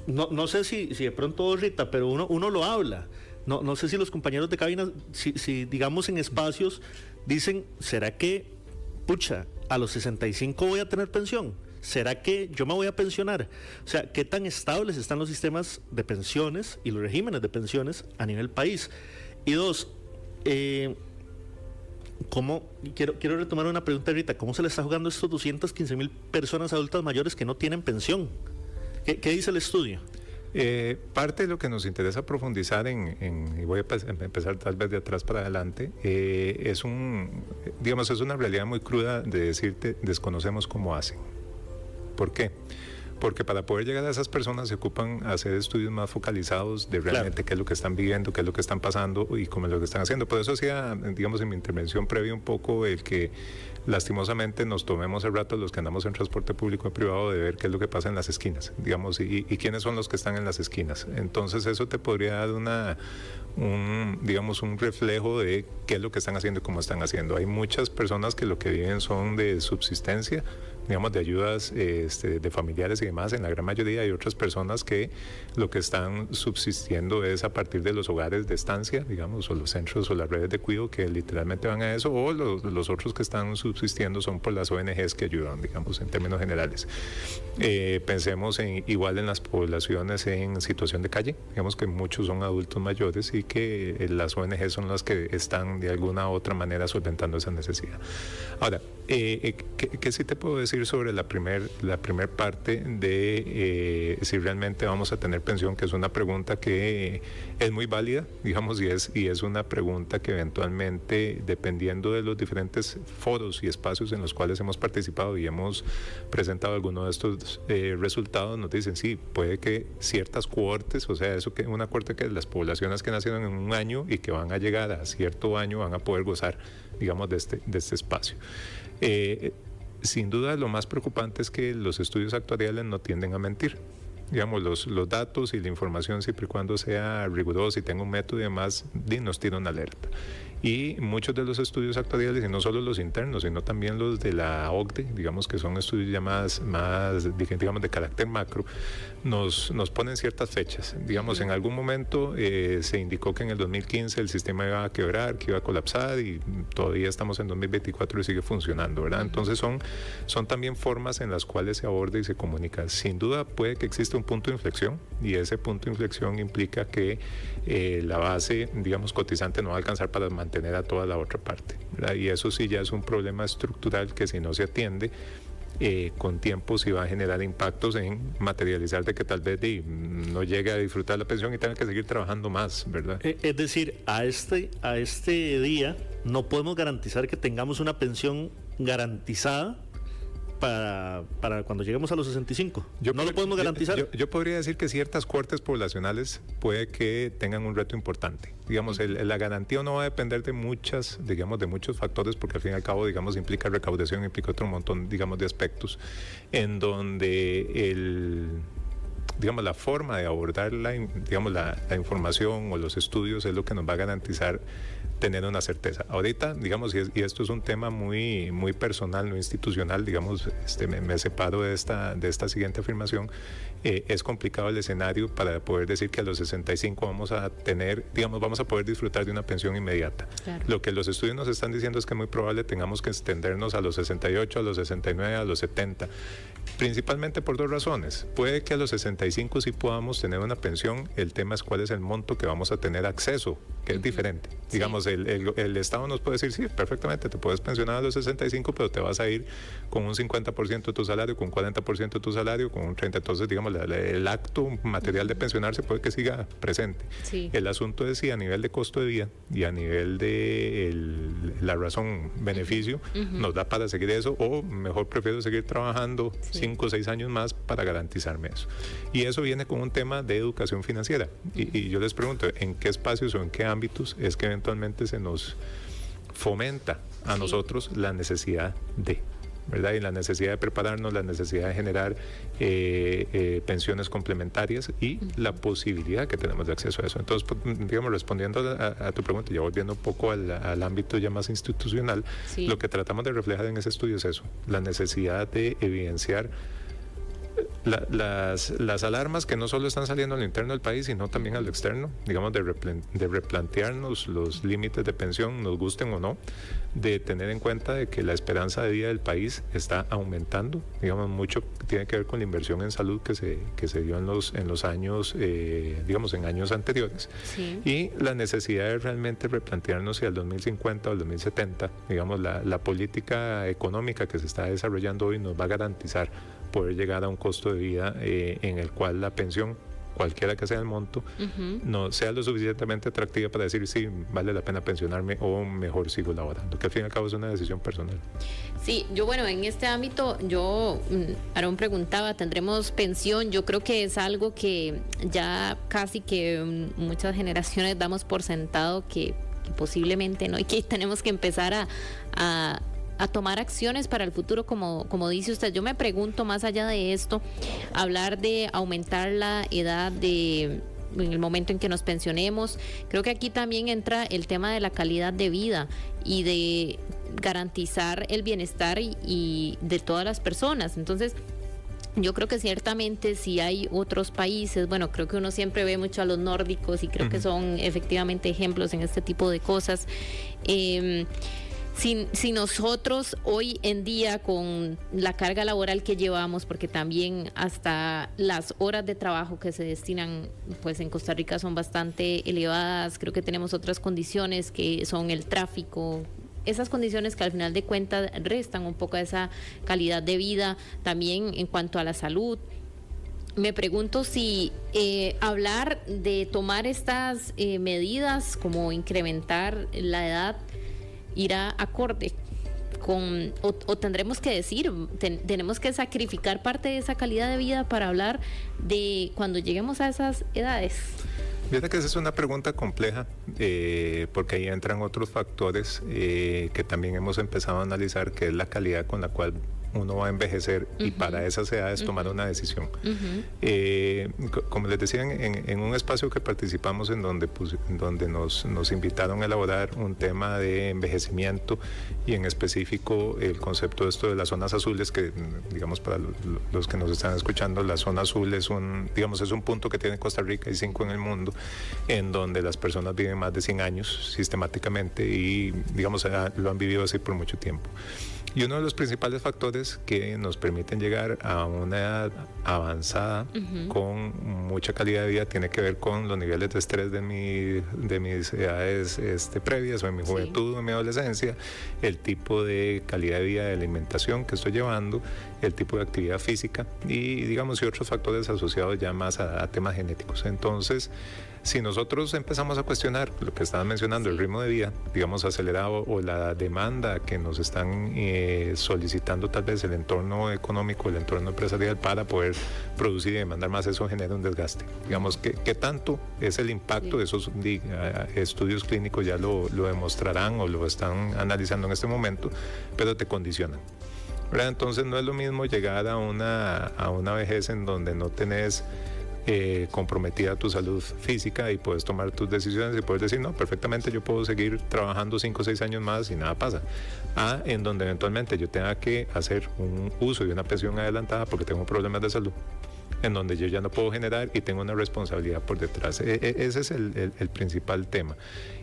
[SPEAKER 9] No sé si de pronto, Rita, pero uno lo habla. No sé si los compañeros de cabina, si digamos en espacios, dicen: ¿será que, a los 65 voy a tener pensión? ¿Será que yo me voy a pensionar? O sea, ¿qué tan estables están los sistemas de pensiones y los regímenes de pensiones a nivel país? Y dos, quiero retomar una pregunta ahorita: ¿cómo se le está jugando a estos 215,000 personas adultas mayores que no tienen pensión? ¿Qué dice el estudio?
[SPEAKER 18] Parte de lo que nos interesa profundizar y voy a empezar tal vez de atrás para adelante, es una realidad muy cruda de decirte: desconocemos cómo hacen. ¿Por qué? Porque para poder llegar a esas personas se ocupan hacer estudios más focalizados de realmente qué es lo que están viviendo, qué es lo que están pasando y cómo es lo que están haciendo. Por eso hacía, digamos, en mi intervención previa un poco el que lastimosamente nos tomemos el rato los que andamos en transporte público y privado de ver qué es lo que pasa en las esquinas, digamos, y quiénes son los que están en las esquinas. Entonces eso te podría dar un reflejo de qué es lo que están haciendo y cómo están haciendo. Hay muchas personas que lo que viven son de subsistencia, digamos, de ayudas de familiares y demás, en la gran mayoría. Hay otras personas que lo que están subsistiendo es a partir de los hogares de estancia, digamos, o los centros o las redes de cuidado que literalmente van a eso, o los otros que están subsistiendo son por las ONGs que ayudan, digamos, en términos generales. Pensemos igual en las poblaciones en situación de calle, digamos que muchos son adultos mayores y que las ONGs son las que están de alguna u otra manera solventando esa necesidad. Ahora, ¿qué sí te puedo decir sobre la primer parte de si realmente vamos a tener pensión? Que es una pregunta que es muy válida, digamos, y es una pregunta que eventualmente, dependiendo de los diferentes foros y espacios en los cuales hemos participado y hemos presentado algunos de estos resultados, nos dicen: sí, puede que ciertas cohortes, o sea, una cohorte que las poblaciones que nacieron en un año y que van a llegar a cierto año van a poder gozar, digamos, de este espacio. Sin duda, lo más preocupante es que los estudios actuariales no tienden a mentir. digamos, los datos y la información, siempre y cuando sea rigurosa y tenga un método y demás, nos tira una alerta. Y muchos de los estudios actuariales, y no solo los internos, sino también los de la OCDE, digamos que son estudios ya más digamos, de carácter macro, nos ponen ciertas fechas. Digamos, en algún momento se indicó que en el 2015 el sistema iba a quebrar, que iba a colapsar, y todavía estamos en 2024 y sigue funcionando, ¿verdad? Entonces son también formas en las cuales se aborda y se comunica. Sin duda puede que exista un punto de inflexión, y ese punto de inflexión implica que la base, digamos, cotizante no va a alcanzar para mantener a toda la otra parte, ¿verdad? Y eso sí ya es un problema estructural que, si no se atiende con tiempo, sí va a generar impactos en materializar de que tal vez no llegue a disfrutar la pensión y tenga que seguir trabajando más, ¿verdad?
[SPEAKER 9] Es decir, a este día no podemos garantizar que tengamos una pensión garantizada para cuando lleguemos a los 65. No lo podemos garantizar.
[SPEAKER 18] Yo podría decir que ciertas cohortes poblacionales puede que tengan un reto importante. Digamos, la garantía no va a depender de muchos factores, porque al fin y al cabo, digamos, implica recaudación, implica otro montón, digamos, de aspectos, en donde digamos, la forma de abordar la información o los estudios es lo que nos va a garantizar tener una certeza. Ahorita, digamos, y esto es un tema muy, muy personal, no institucional, digamos, me separo de esta siguiente afirmación. Es complicado el escenario para poder decir que a los 65 vamos a poder disfrutar de una pensión inmediata. Claro. Lo que los estudios nos están diciendo es que es muy probable tengamos que extendernos a los 68, a los 69, a los 70, principalmente por dos razones. Puede que a los 65 sí podamos tener una pensión, el tema es cuál es el monto que vamos a tener acceso, que es diferente. Sí. Digamos, el Estado nos puede decir, sí, perfectamente, te puedes pensionar a los 65, pero te vas a ir con un 50% de tu salario, con un 40% de tu salario, con un 30%. Entonces, digamos, el acto material de pensionarse puede que siga presente. Sí. El asunto es si a nivel de costo de vida y a nivel de la razón beneficio nos da para seguir eso, o mejor prefiero seguir trabajando 5 o 6 años más para garantizarme eso. Y eso viene con un tema de educación financiera. Y yo les pregunto, ¿en qué espacios o en qué ámbitos es que eventualmente se nos fomenta a nosotros la necesidad de, ¿verdad? Y la necesidad de prepararnos, la necesidad de generar pensiones complementarias y la posibilidad que tenemos de acceso a eso. Entonces, digamos, respondiendo a tu pregunta, ya volviendo un poco al ámbito ya más institucional, lo que tratamos de reflejar en ese estudio es eso, la necesidad de evidenciar las alarmas que no solo están saliendo al interno del país, sino también al externo, digamos, de replantearnos los límites de pensión, nos gusten o no, de tener en cuenta de que la esperanza de vida del país está aumentando, digamos, mucho tiene que ver con la inversión en salud que se dio en los años, digamos, en años anteriores, y la necesidad de realmente replantearnos si al 2050 o al 2070, digamos, la política económica que se está desarrollando hoy nos va a garantizar poder llegar a un costo de vida en el cual la pensión, cualquiera que sea el monto, no sea lo suficientemente atractiva para decir sí, vale la pena pensionarme o mejor sigo laborando, que al fin y al cabo es una decisión personal.
[SPEAKER 2] Sí, en este ámbito, Aarón preguntaba, ¿tendremos pensión? Yo creo que es algo que ya casi que muchas generaciones damos por sentado que posiblemente no, y que tenemos que empezar a tomar acciones para el futuro, como dice usted. Yo me pregunto, más allá de esto, hablar de aumentar la edad en el momento en que nos pensionemos, creo que aquí también entra el tema de la calidad de vida y de garantizar el bienestar y de todas las personas. Entonces, yo creo que ciertamente si hay otros países, creo que uno siempre ve mucho a los nórdicos y creo que son efectivamente ejemplos en este tipo de cosas. Si nosotros hoy en día, con la carga laboral que llevamos, porque también hasta las horas de trabajo que se destinan pues en Costa Rica son bastante elevadas, creo que tenemos otras condiciones que son el tráfico, esas condiciones que al final de cuentas restan un poco a esa calidad de vida, también en cuanto a la salud. Me pregunto si hablar de tomar estas medidas como incrementar la edad irá acorde con, o tendremos que decir, tenemos que sacrificar parte de esa calidad de vida para hablar de cuando lleguemos a esas edades.
[SPEAKER 18] Fíjate que esa es una pregunta compleja, porque ahí entran otros factores que también hemos empezado a analizar, que es la calidad con la cual uno va a envejecer y para esas edades tomar una decisión. Como les decía, en un espacio que participamos en donde nos invitaron a elaborar un tema de envejecimiento y en específico el concepto de esto de las zonas azules, que digamos para los que nos están escuchando, la zona azul es un punto que tiene Costa Rica y 5 en el mundo, en donde las personas viven más de 100 años sistemáticamente y digamos lo han vivido así por mucho tiempo. Y uno de los principales factores que nos permiten llegar a una edad avanzada con mucha calidad de vida tiene que ver con los niveles de estrés de mis edades previas, o en mi juventud o en mi adolescencia, el tipo de calidad de vida de alimentación que estoy llevando, el tipo de actividad física y digamos y otros factores asociados ya más a temas genéticos. Entonces, si nosotros empezamos a cuestionar lo que estaban mencionando, el ritmo de vida, digamos, acelerado o la demanda que nos están solicitando tal vez el entorno económico, el entorno empresarial para poder producir y demandar más, eso genera un desgaste. Digamos, ¿qué tanto es el impacto de esos estudios clínicos? Ya lo demostrarán o lo están analizando en este momento, pero te condicionan, ¿verdad? Entonces no es lo mismo llegar a una vejez en donde no tenés comprometida tu salud física y puedes tomar tus decisiones y puedes decir, no, perfectamente yo puedo seguir trabajando 5 o 6 años más y nada pasa, en donde eventualmente yo tenga que hacer un uso de una pensión adelantada porque tengo problemas de salud, en donde yo ya no puedo generar y tengo una responsabilidad por detrás. Ese es el principal tema.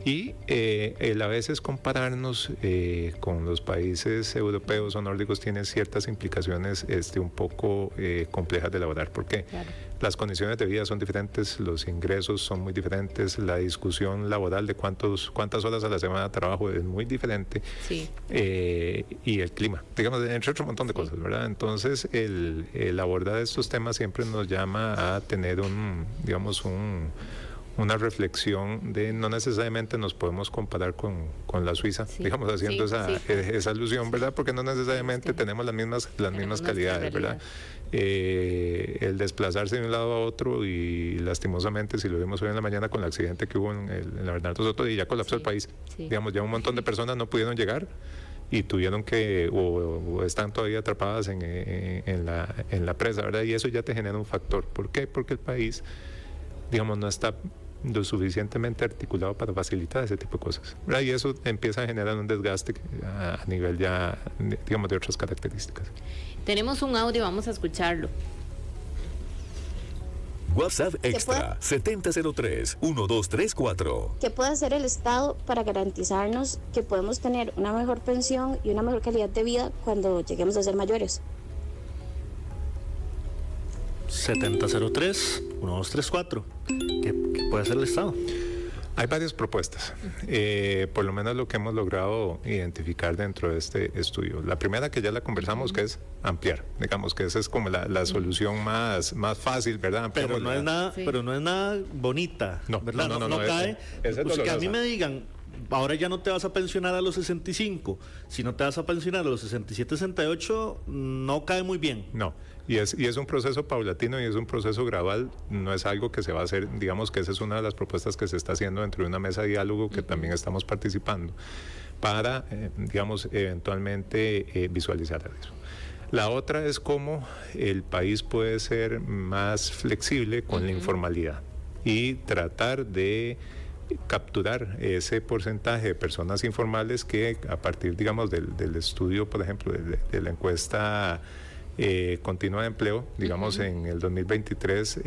[SPEAKER 18] Y el a veces compararnos con los países europeos o nórdicos tiene ciertas implicaciones un poco complejas de elaborar. ¿Por qué? Claro. Las condiciones de vida son diferentes, los ingresos son muy diferentes, la discusión laboral de cuántas horas a la semana de trabajo es muy diferente, y el clima, digamos, entre otro montón de cosas, ¿verdad? Entonces, el abordar estos temas siempre nos llama a tener una reflexión de no necesariamente nos podemos comparar con la Suiza, digamos, haciendo esa alusión, ¿verdad? Porque no necesariamente tenemos las mismas calidades, ¿verdad? El desplazarse de un lado a otro y lastimosamente, si lo vimos hoy en la mañana con el accidente que hubo en la Bernardo Soto y ya colapsó el país, digamos, ya un montón de personas no pudieron llegar y tuvieron que o están todavía atrapadas en la presa, ¿verdad? Y eso ya te genera un factor. ¿Por qué? Porque el país, digamos, no está lo suficientemente articulado para facilitar ese tipo de cosas, ¿verdad? Y eso empieza a generar un desgaste a nivel ya, digamos, de otras características.
[SPEAKER 2] Tenemos un audio, vamos a escucharlo.
[SPEAKER 1] WhatsApp Extra 7003-1234.
[SPEAKER 19] ¿Qué puede hacer el Estado para garantizarnos que podemos tener una mejor pensión y una mejor calidad de vida cuando lleguemos a ser mayores?
[SPEAKER 9] 7003-1234. ¿Qué puede hacer el Estado?
[SPEAKER 18] Hay varias propuestas, por lo menos lo que hemos logrado identificar dentro de este estudio. La primera, que ya la conversamos, que es ampliar, digamos que esa es como la solución más fácil, ¿verdad?
[SPEAKER 9] Pero no es nada bonita, ¿verdad? No cae, porque a mí me digan, ahora ya no te vas a pensionar a los 65, si no te vas a pensionar a los 67, 68, no cae muy bien.
[SPEAKER 18] No. Y es un proceso paulatino y es un proceso gradual, no es algo que se va a hacer, digamos que esa es una de las propuestas que se está haciendo dentro de una mesa de diálogo que también estamos participando para, digamos, eventualmente visualizar eso. La otra es cómo el país puede ser más flexible con la informalidad y tratar de capturar ese porcentaje de personas informales que a partir, digamos, del estudio, por ejemplo, de la encuesta continua de empleo, digamos, en el 2023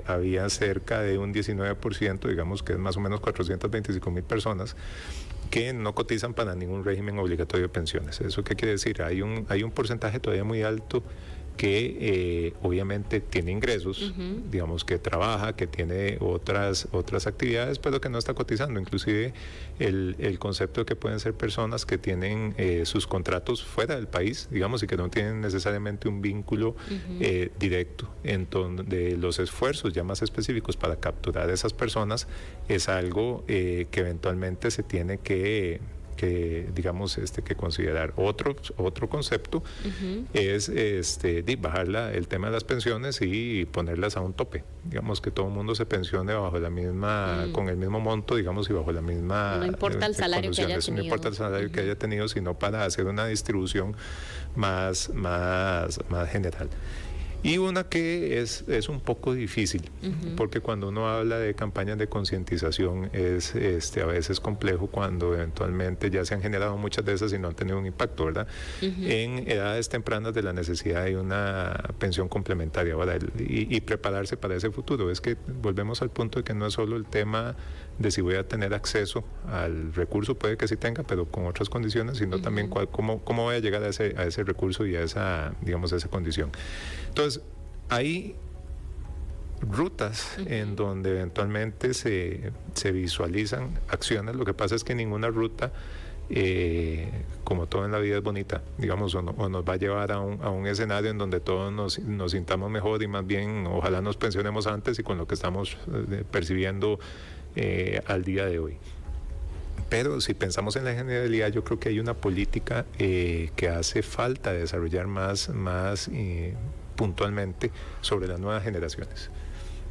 [SPEAKER 18] había cerca de un 19%, digamos que es más o menos 425,000 personas que no cotizan para ningún régimen obligatorio de pensiones. ¿Eso qué quiere decir? Hay un porcentaje todavía muy alto que obviamente tiene ingresos, digamos, que trabaja, que tiene otras actividades, pero que no está cotizando. Inclusive el concepto de que pueden ser personas que tienen sus contratos fuera del país, digamos, y que no tienen necesariamente un vínculo directo. Entonces, los esfuerzos ya más específicos para capturar a esas personas es algo que eventualmente se tiene que digamos, que considerar. Otro concepto es bajar el tema de las pensiones y ponerlas a un tope. Digamos que todo el mundo se pensione bajo la misma, con el mismo monto, digamos, y bajo la misma...
[SPEAKER 2] No importa el salario que haya tenido.
[SPEAKER 18] No importa el salario que haya tenido, sino para hacer una distribución más general. Y una que es un poco difícil, porque cuando uno habla de campañas de concientización es a veces complejo cuando eventualmente ya se han generado muchas de esas y no han tenido un impacto, ¿verdad? En edades tempranas de la necesidad de una pensión complementaria, ¿verdad? Y prepararse para ese futuro. Es que volvemos al punto de que no es solo el tema de si voy a tener acceso al recurso, puede que sí tenga, pero con otras condiciones, sino también cómo voy a llegar a ese recurso y a esa condición. Entonces, hay rutas en donde eventualmente se visualizan acciones. Lo que pasa es que ninguna ruta, como todo en la vida, es bonita, digamos, o nos va a llevar a un escenario en donde todos nos sintamos mejor y más bien ojalá nos pensionemos antes y con lo que estamos percibiendo al día de hoy. Pero si pensamos en la generalidad, yo creo que hay una política que hace falta desarrollar más puntualmente sobre las nuevas generaciones.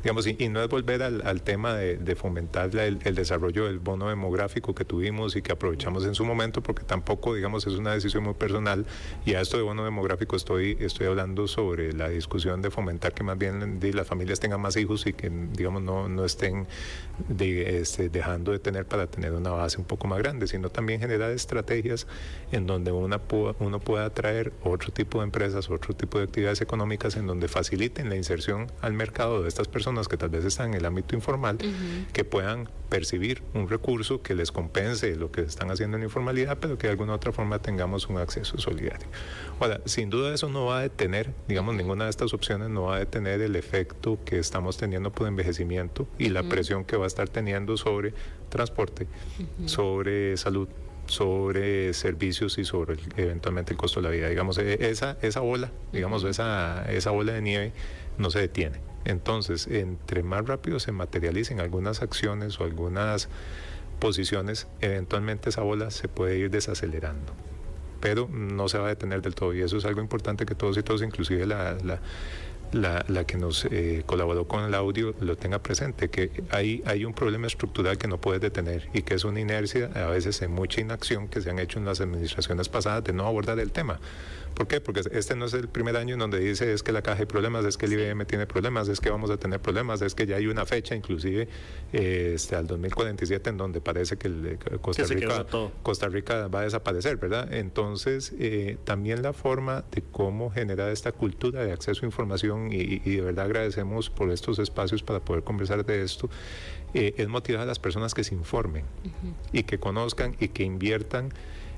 [SPEAKER 18] Digamos, y no es volver al tema de fomentar el desarrollo del bono demográfico que tuvimos y que aprovechamos en su momento, porque tampoco, digamos, es una decisión muy personal, y a esto de bono demográfico estoy hablando sobre la discusión de fomentar que más bien las familias tengan más hijos y que, digamos, no estén dejando de tener para tener una base un poco más grande, sino también generar estrategias en donde uno pueda atraer otro tipo de empresas, otro tipo de actividades económicas en donde faciliten la inserción al mercado de estas personas que tal vez están en el ámbito informal, que puedan percibir un recurso que les compense lo que están haciendo en la informalidad, pero que de alguna otra forma tengamos un acceso solidario. Ahora, sin duda eso no va a detener, digamos, ninguna de estas opciones no va a detener el efecto que estamos teniendo por envejecimiento y la presión que va a estar teniendo sobre transporte, sobre salud, sobre servicios y sobre eventualmente el costo de la vida. Digamos, esa ola, digamos, esa bola de nieve no se detiene. Entonces, entre más rápido se materialicen algunas acciones o algunas posiciones, eventualmente esa bola se puede ir desacelerando, pero no se va a detener del todo, y eso es algo importante que todos y todos, inclusive la que nos colaboró con el audio, lo tenga presente, que hay un problema estructural que no puedes detener y que es una inercia, a veces en mucha inacción que se han hecho en las administraciones pasadas de no abordar el tema. ¿Por qué? Porque este no es el primer año en donde dice es que la caja hay problemas, es que el IBM tiene problemas, es que vamos a tener problemas, es que ya hay una fecha inclusive al 2047 en donde parece que Costa Rica va a desaparecer, ¿verdad? Entonces también la forma de cómo generar esta cultura de acceso a información, y de verdad agradecemos por estos espacios para poder conversar de esto, es motivar a las personas que se informen y que conozcan y que inviertan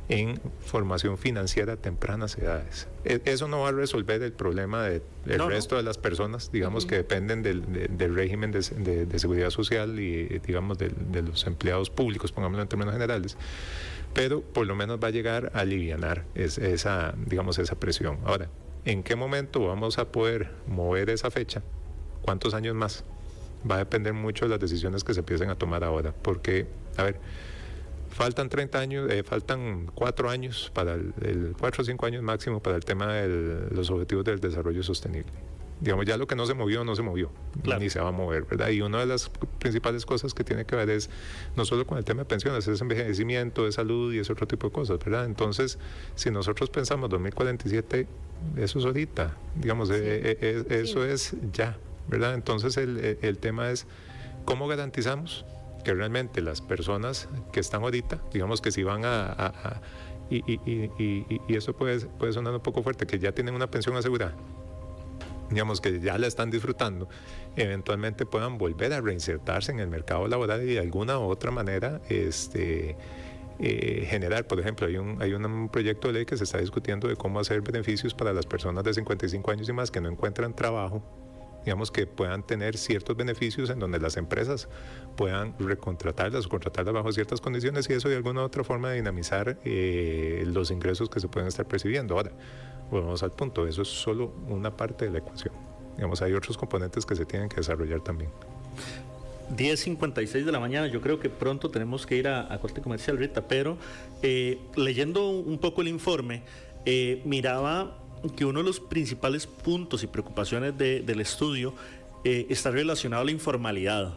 [SPEAKER 18] en formación financiera a tempranas edades. Eso no va a resolver el problema del resto de las personas, digamos, que dependen del régimen de seguridad social y, digamos, de los empleados públicos, pongámoslo en términos generales, pero por lo menos va a llegar a alivianar esa presión. Ahora, ¿en qué momento vamos a poder mover esa fecha? ¿Cuántos años más? Va a depender mucho de las decisiones que se empiecen a tomar ahora, porque, a ver, faltan 30 años, faltan 4 años, 4 o 5 años máximo para el tema de los objetivos del desarrollo sostenible. Digamos, ya lo que no se movió, claro, ni se va a mover, ¿verdad? Y una de las principales cosas que tiene que ver es no solo con el tema de pensiones, es envejecimiento, de salud y ese otro tipo de cosas, ¿verdad? Entonces, si nosotros pensamos 2047, eso es ahorita, digamos, eso es ya, ¿verdad? Entonces, el tema es cómo garantizamos que realmente las personas que están ahorita, digamos que si van y eso puede sonar un poco fuerte, que ya tienen una pensión asegurada, digamos que ya la están disfrutando, eventualmente puedan volver a reinsertarse en el mercado laboral y de alguna u otra manera generar, por ejemplo, hay un proyecto de ley que se está discutiendo de cómo hacer beneficios para las personas de 55 años y más que no encuentran trabajo, digamos, que puedan tener ciertos beneficios en donde las empresas puedan recontratarlas o contratarlas bajo ciertas condiciones, y eso de alguna u otra forma de dinamizar los ingresos que se pueden estar percibiendo. Ahora, volvemos al punto, eso es solo una parte de la ecuación. Digamos, hay otros componentes que se tienen que desarrollar también.
[SPEAKER 9] 10:56 de la mañana. Yo creo que pronto tenemos que ir a corte comercial, Rita, pero leyendo un poco el informe, miraba que uno de los principales puntos y preocupaciones del estudio está relacionado a la informalidad.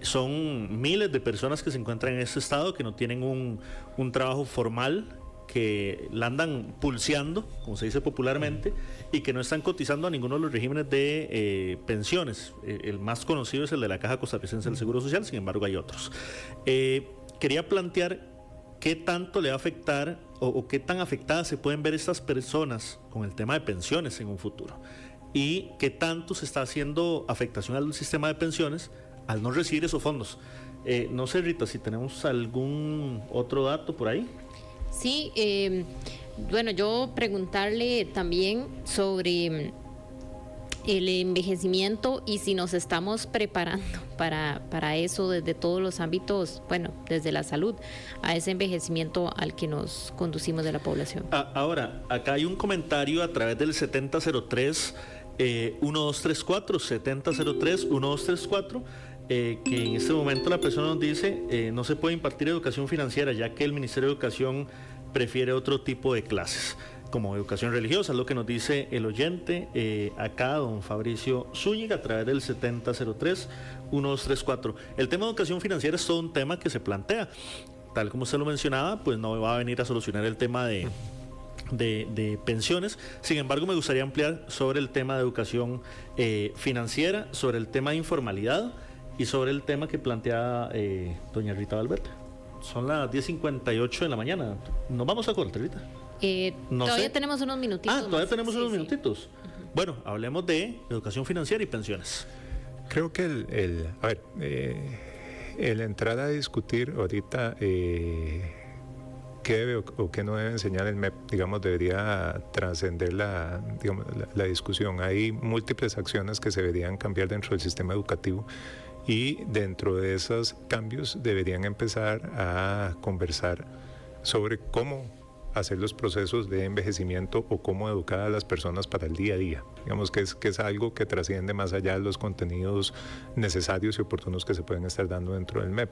[SPEAKER 9] Son miles de personas que se encuentran en este estado, que no tienen un trabajo formal, que la andan pulseando, como se dice popularmente, y que no están cotizando a ninguno de los regímenes de pensiones. El más conocido es el de la Caja Costarricense del Seguro Social, sin embargo hay otros. Quería plantear qué tanto le va a afectar o qué tan afectadas se pueden ver estas personas con el tema de pensiones en un futuro, y qué tanto se está haciendo afectación al sistema de pensiones al no recibir esos fondos. No sé, Rita, si tenemos algún otro dato por ahí.
[SPEAKER 2] Sí, bueno, yo preguntarle también sobre el envejecimiento y si nos estamos preparando para eso desde todos los ámbitos, bueno, desde la salud, a ese envejecimiento al que nos conducimos de la población.
[SPEAKER 9] Ahora, acá hay un comentario a través del 7003 1234, 7003 1234, que en este momento la persona nos dice no se puede impartir educación financiera, ya que el Ministerio de Educación prefiere otro tipo de clases, como educación religiosa, es lo que nos dice el oyente acá, don Fabricio Zúñiga, a través del 7003-1234. El tema de educación financiera es todo un tema que se plantea. Tal como usted lo mencionaba, pues no va a venir a solucionar el tema de pensiones. Sin embargo, me gustaría ampliar sobre el tema de educación financiera, sobre el tema de informalidad y sobre el tema que plantea doña Rita Valverde. Son las 10:58 de la mañana. ¿Nos vamos a corte, Rita?
[SPEAKER 2] Todavía tenemos unos minutitos.
[SPEAKER 9] Todavía tenemos unos minutitos. Bueno, hablemos de educación financiera y pensiones.
[SPEAKER 18] Creo que el entrar a discutir ahorita qué debe o qué no debe enseñar el MEP, digamos, debería trascender la discusión. Hay múltiples acciones que se deberían cambiar dentro del sistema educativo, y dentro de esos cambios deberían empezar a conversar sobre cómo hacer los procesos de envejecimiento o cómo educar a las personas para el día a día. Digamos que es algo que trasciende más allá de los contenidos necesarios y oportunos que se pueden estar dando dentro del MEP.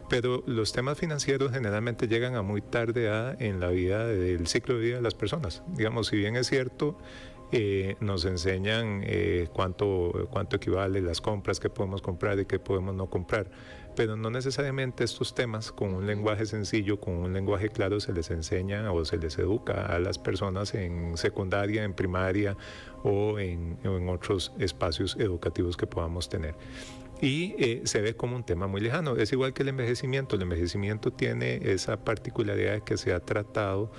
[SPEAKER 18] Pero los temas financieros generalmente llegan a muy tarde en la vida del ciclo de vida de las personas. Digamos, si bien es cierto, nos enseñan cuánto equivale las compras, qué podemos comprar y qué podemos no comprar, pero no necesariamente estos temas con un lenguaje sencillo, con un lenguaje claro, se les enseña o se les educa a las personas en secundaria, en primaria o en otros espacios educativos que podamos tener. Y se ve como un tema muy lejano. Es igual que el envejecimiento. El envejecimiento tiene esa particularidad de que se ha tratado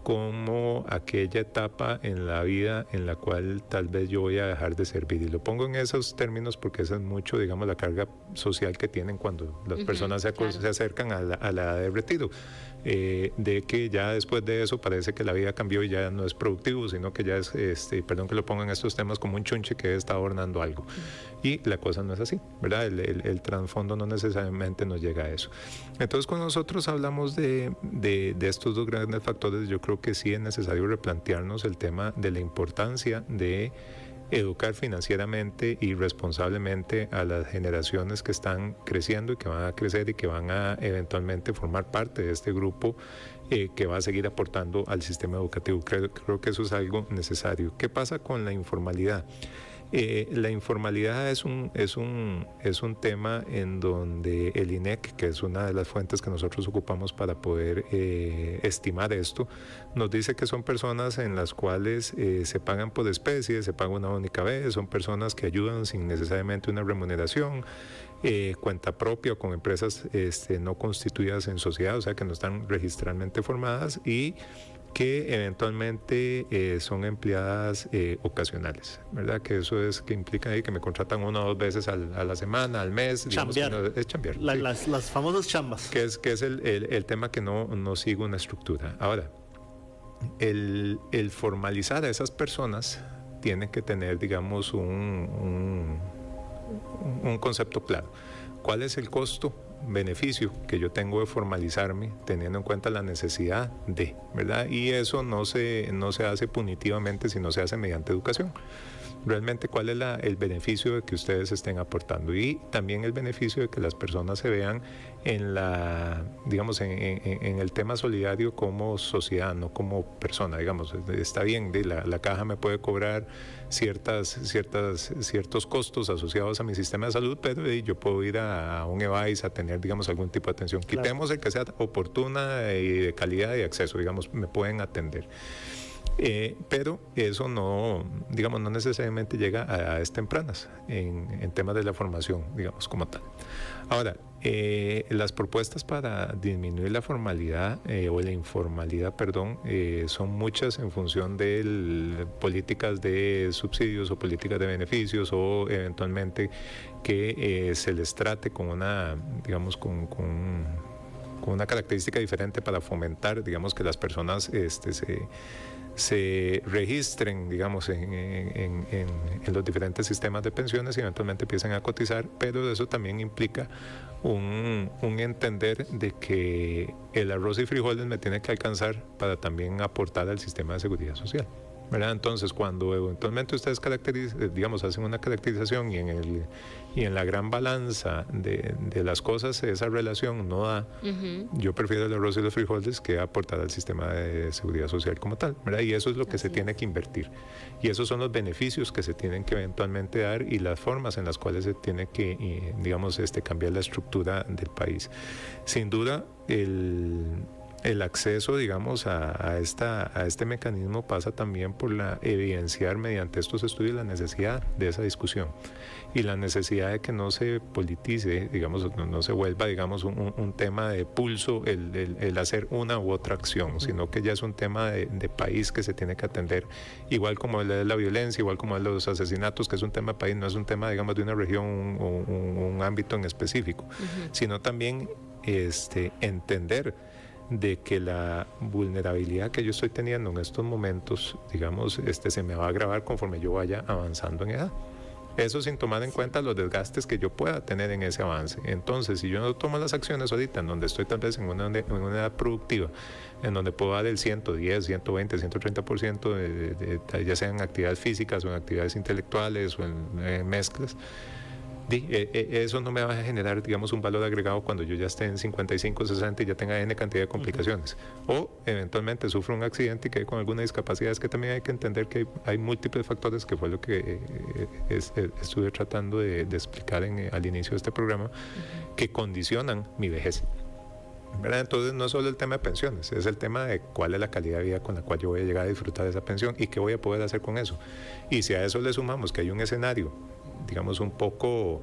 [SPEAKER 18] como aquella etapa en la vida en la cual tal vez yo voy a dejar de servir. Y lo pongo en esos términos porque esa es mucho, digamos, la carga social que tienen cuando las personas se acercan a la edad de retiro. De que ya después de eso parece que la vida cambió y ya no es productivo, sino que ya es, perdón que lo ponga en estos temas, como un chunche que está adornando algo. Y la cosa no es así, ¿verdad? El trasfondo no necesariamente nos llega a eso. Entonces, cuando nosotros hablamos de estos dos grandes factores, yo creo que sí es necesario replantearnos el tema de la importancia de educar financieramente y responsablemente a las generaciones que están creciendo y que van a crecer y que van a eventualmente formar parte de este grupo que va a seguir aportando al sistema educativo. Creo que eso es algo necesario. ¿Qué pasa con la informalidad? La informalidad es un tema en donde el INEC, que es una de las fuentes que nosotros ocupamos para poder estimar esto, nos dice que son personas en las cuales se pagan por especie, se paga una única vez, son personas que ayudan sin necesariamente una remuneración, cuenta propia o con empresas no constituidas en sociedad, o sea que no están registralmente formadas, y que eventualmente son empleadas ocasionales, ¿verdad? Que eso es que implica ahí que me contratan 1 o 2 veces a la semana, al mes.
[SPEAKER 9] Chambear.
[SPEAKER 18] Es chambear.
[SPEAKER 9] Las famosas chambas.
[SPEAKER 18] Que es el tema que no sigue una estructura. Ahora, el formalizar a esas personas tiene que tener, digamos, un concepto claro. ¿Cuál es el costo-beneficio que yo tengo de formalizarme teniendo en cuenta la necesidad de, ¿verdad? Y eso no se hace punitivamente, sino se hace mediante educación. realmente cuál es el beneficio de que ustedes estén aportando, y también el beneficio de que las personas se vean en el tema solidario como sociedad, no como persona. Digamos, está bien, la caja me puede cobrar ciertos costos asociados a mi sistema de salud, pero yo puedo ir a un EVAIS a tener, digamos, algún tipo de atención. Claro. Quitemos el que sea oportuna y de calidad y acceso, digamos, me pueden atender. Pero eso no necesariamente llega a edades tempranas en temas de la formación, digamos, como tal. Ahora, las propuestas para disminuir la formalidad o la informalidad, son muchas en función de políticas de subsidios o políticas de beneficios, o eventualmente que se les trate con una, digamos, con una característica diferente para fomentar, digamos, que las personas se registren, digamos, en los diferentes sistemas de pensiones y eventualmente empiecen a cotizar, pero eso también implica un entender de que el arroz y frijoles me tiene que alcanzar para también aportar al sistema de seguridad social, ¿verdad? Entonces, cuando eventualmente ustedes hacen una caracterización y en la gran balanza de las cosas esa relación no da, yo prefiero el arroz y los frijoles que aportar al sistema de seguridad social como tal, ¿verdad? Y eso es lo que se tiene que invertir, y esos son los beneficios que se tienen que eventualmente dar y las formas en las cuales se tiene que, cambiar la estructura del país. Sin duda, el acceso, digamos, a este mecanismo pasa también por evidenciar mediante estos estudios la necesidad de esa discusión y la necesidad de que no se politice, digamos, no se vuelva, digamos, un tema de pulso el hacer una u otra acción, sino que ya es un tema de país que se tiene que atender, igual como el de la violencia, igual como el de los asesinatos, que es un tema de país, no es un tema, digamos, de una región, un ámbito en específico, sino también entender de que la vulnerabilidad que yo estoy teniendo en estos momentos, digamos, se me va a agravar conforme yo vaya avanzando en edad. Eso sin tomar en cuenta los desgastes que yo pueda tener en ese avance. Entonces, si yo no tomo las acciones ahorita, en donde estoy tal vez en una edad productiva, en donde puedo dar el 110, 120, 130%, ya sean actividades físicas o en actividades intelectuales o en mezclas, eso no me va a generar, digamos, un valor agregado cuando yo ya esté en 55, 60 y ya tenga N cantidad de complicaciones. O eventualmente sufro un accidente y quede con alguna discapacidad. Es que también hay que entender que hay múltiples factores, que fue lo que estuve tratando de explicar al inicio de este programa, que condicionan mi vejez, ¿verdad? Entonces no es solo el tema de pensiones, es el tema de cuál es la calidad de vida con la cual yo voy a llegar a disfrutar de esa pensión y qué voy a poder hacer con eso. Y si a eso le sumamos que hay un escenario, digamos, un poco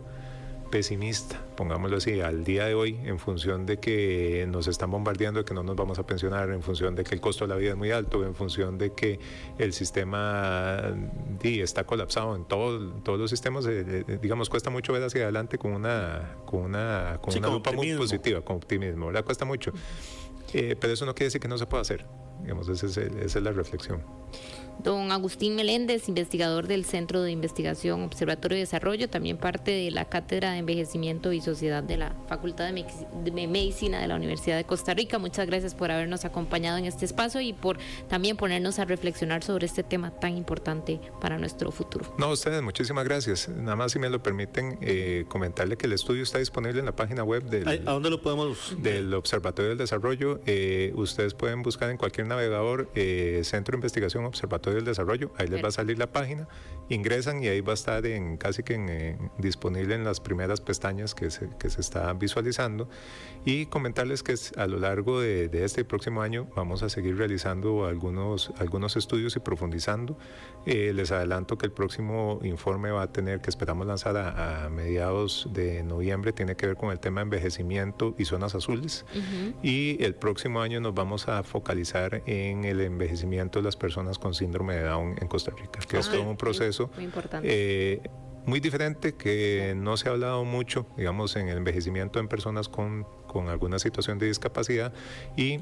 [SPEAKER 18] pesimista, pongámoslo así, al día de hoy, en función de que nos están bombardeando de que no nos vamos a pensionar, en función de que el costo de la vida es muy alto, en función de que el sistema está colapsado en todos los sistemas, digamos, cuesta mucho ver hacia adelante con una lupa muy positiva, con optimismo, ¿verdad? Cuesta mucho, pero eso no quiere decir que no se pueda hacer, digamos, esa es la reflexión.
[SPEAKER 2] Don Agustín Meléndez, investigador del Centro de Investigación Observatorio de Desarrollo, también parte de la Cátedra de Envejecimiento y Sociedad de la Facultad de Medicina de la Universidad de Costa Rica. Muchas gracias por habernos acompañado en este espacio y por también ponernos a reflexionar sobre este tema tan importante para nuestro futuro. No,
[SPEAKER 18] ustedes, muchísimas gracias. Nada más, si me lo permiten, comentarle que el estudio está disponible en la página web
[SPEAKER 9] ¿A dónde lo podemos?
[SPEAKER 18] Del Observatorio del Desarrollo. Ustedes pueden buscar en cualquier navegador Centro de Investigación Observatorio del Desarrollo, ahí les va a salir la página, ingresan y ahí va a estar disponible en las primeras pestañas que se está visualizando, y comentarles que a lo largo de este próximo año vamos a seguir realizando algunos estudios y profundizando. Les adelanto que el próximo informe va a tener, que esperamos lanzar a mediados de noviembre, tiene que ver con el tema de envejecimiento y zonas azules, y el próximo año nos vamos a focalizar en el envejecimiento de las personas con síndrome de Down en Costa Rica, que es todo un proceso muy diferente, que no se ha hablado mucho, digamos, en el envejecimiento en personas con con alguna situación de discapacidad y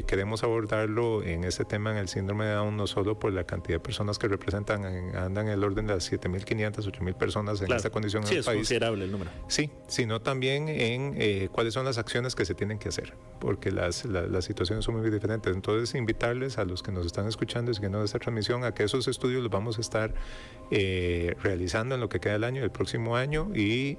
[SPEAKER 18] queremos abordarlo en este tema, en el síndrome de Down, no solo por la cantidad de personas que representan, andan en el orden de las 7.500, 8.000 personas en esta condición en el país. Sí, es
[SPEAKER 9] considerable el número.
[SPEAKER 18] Sí, sino también en cuáles son las acciones que se tienen que hacer, porque las situaciones son muy diferentes. Entonces, invitarles a los que nos están escuchando y siguiendo esta transmisión a que esos estudios los vamos a estar realizando en lo que queda del año, el próximo año, y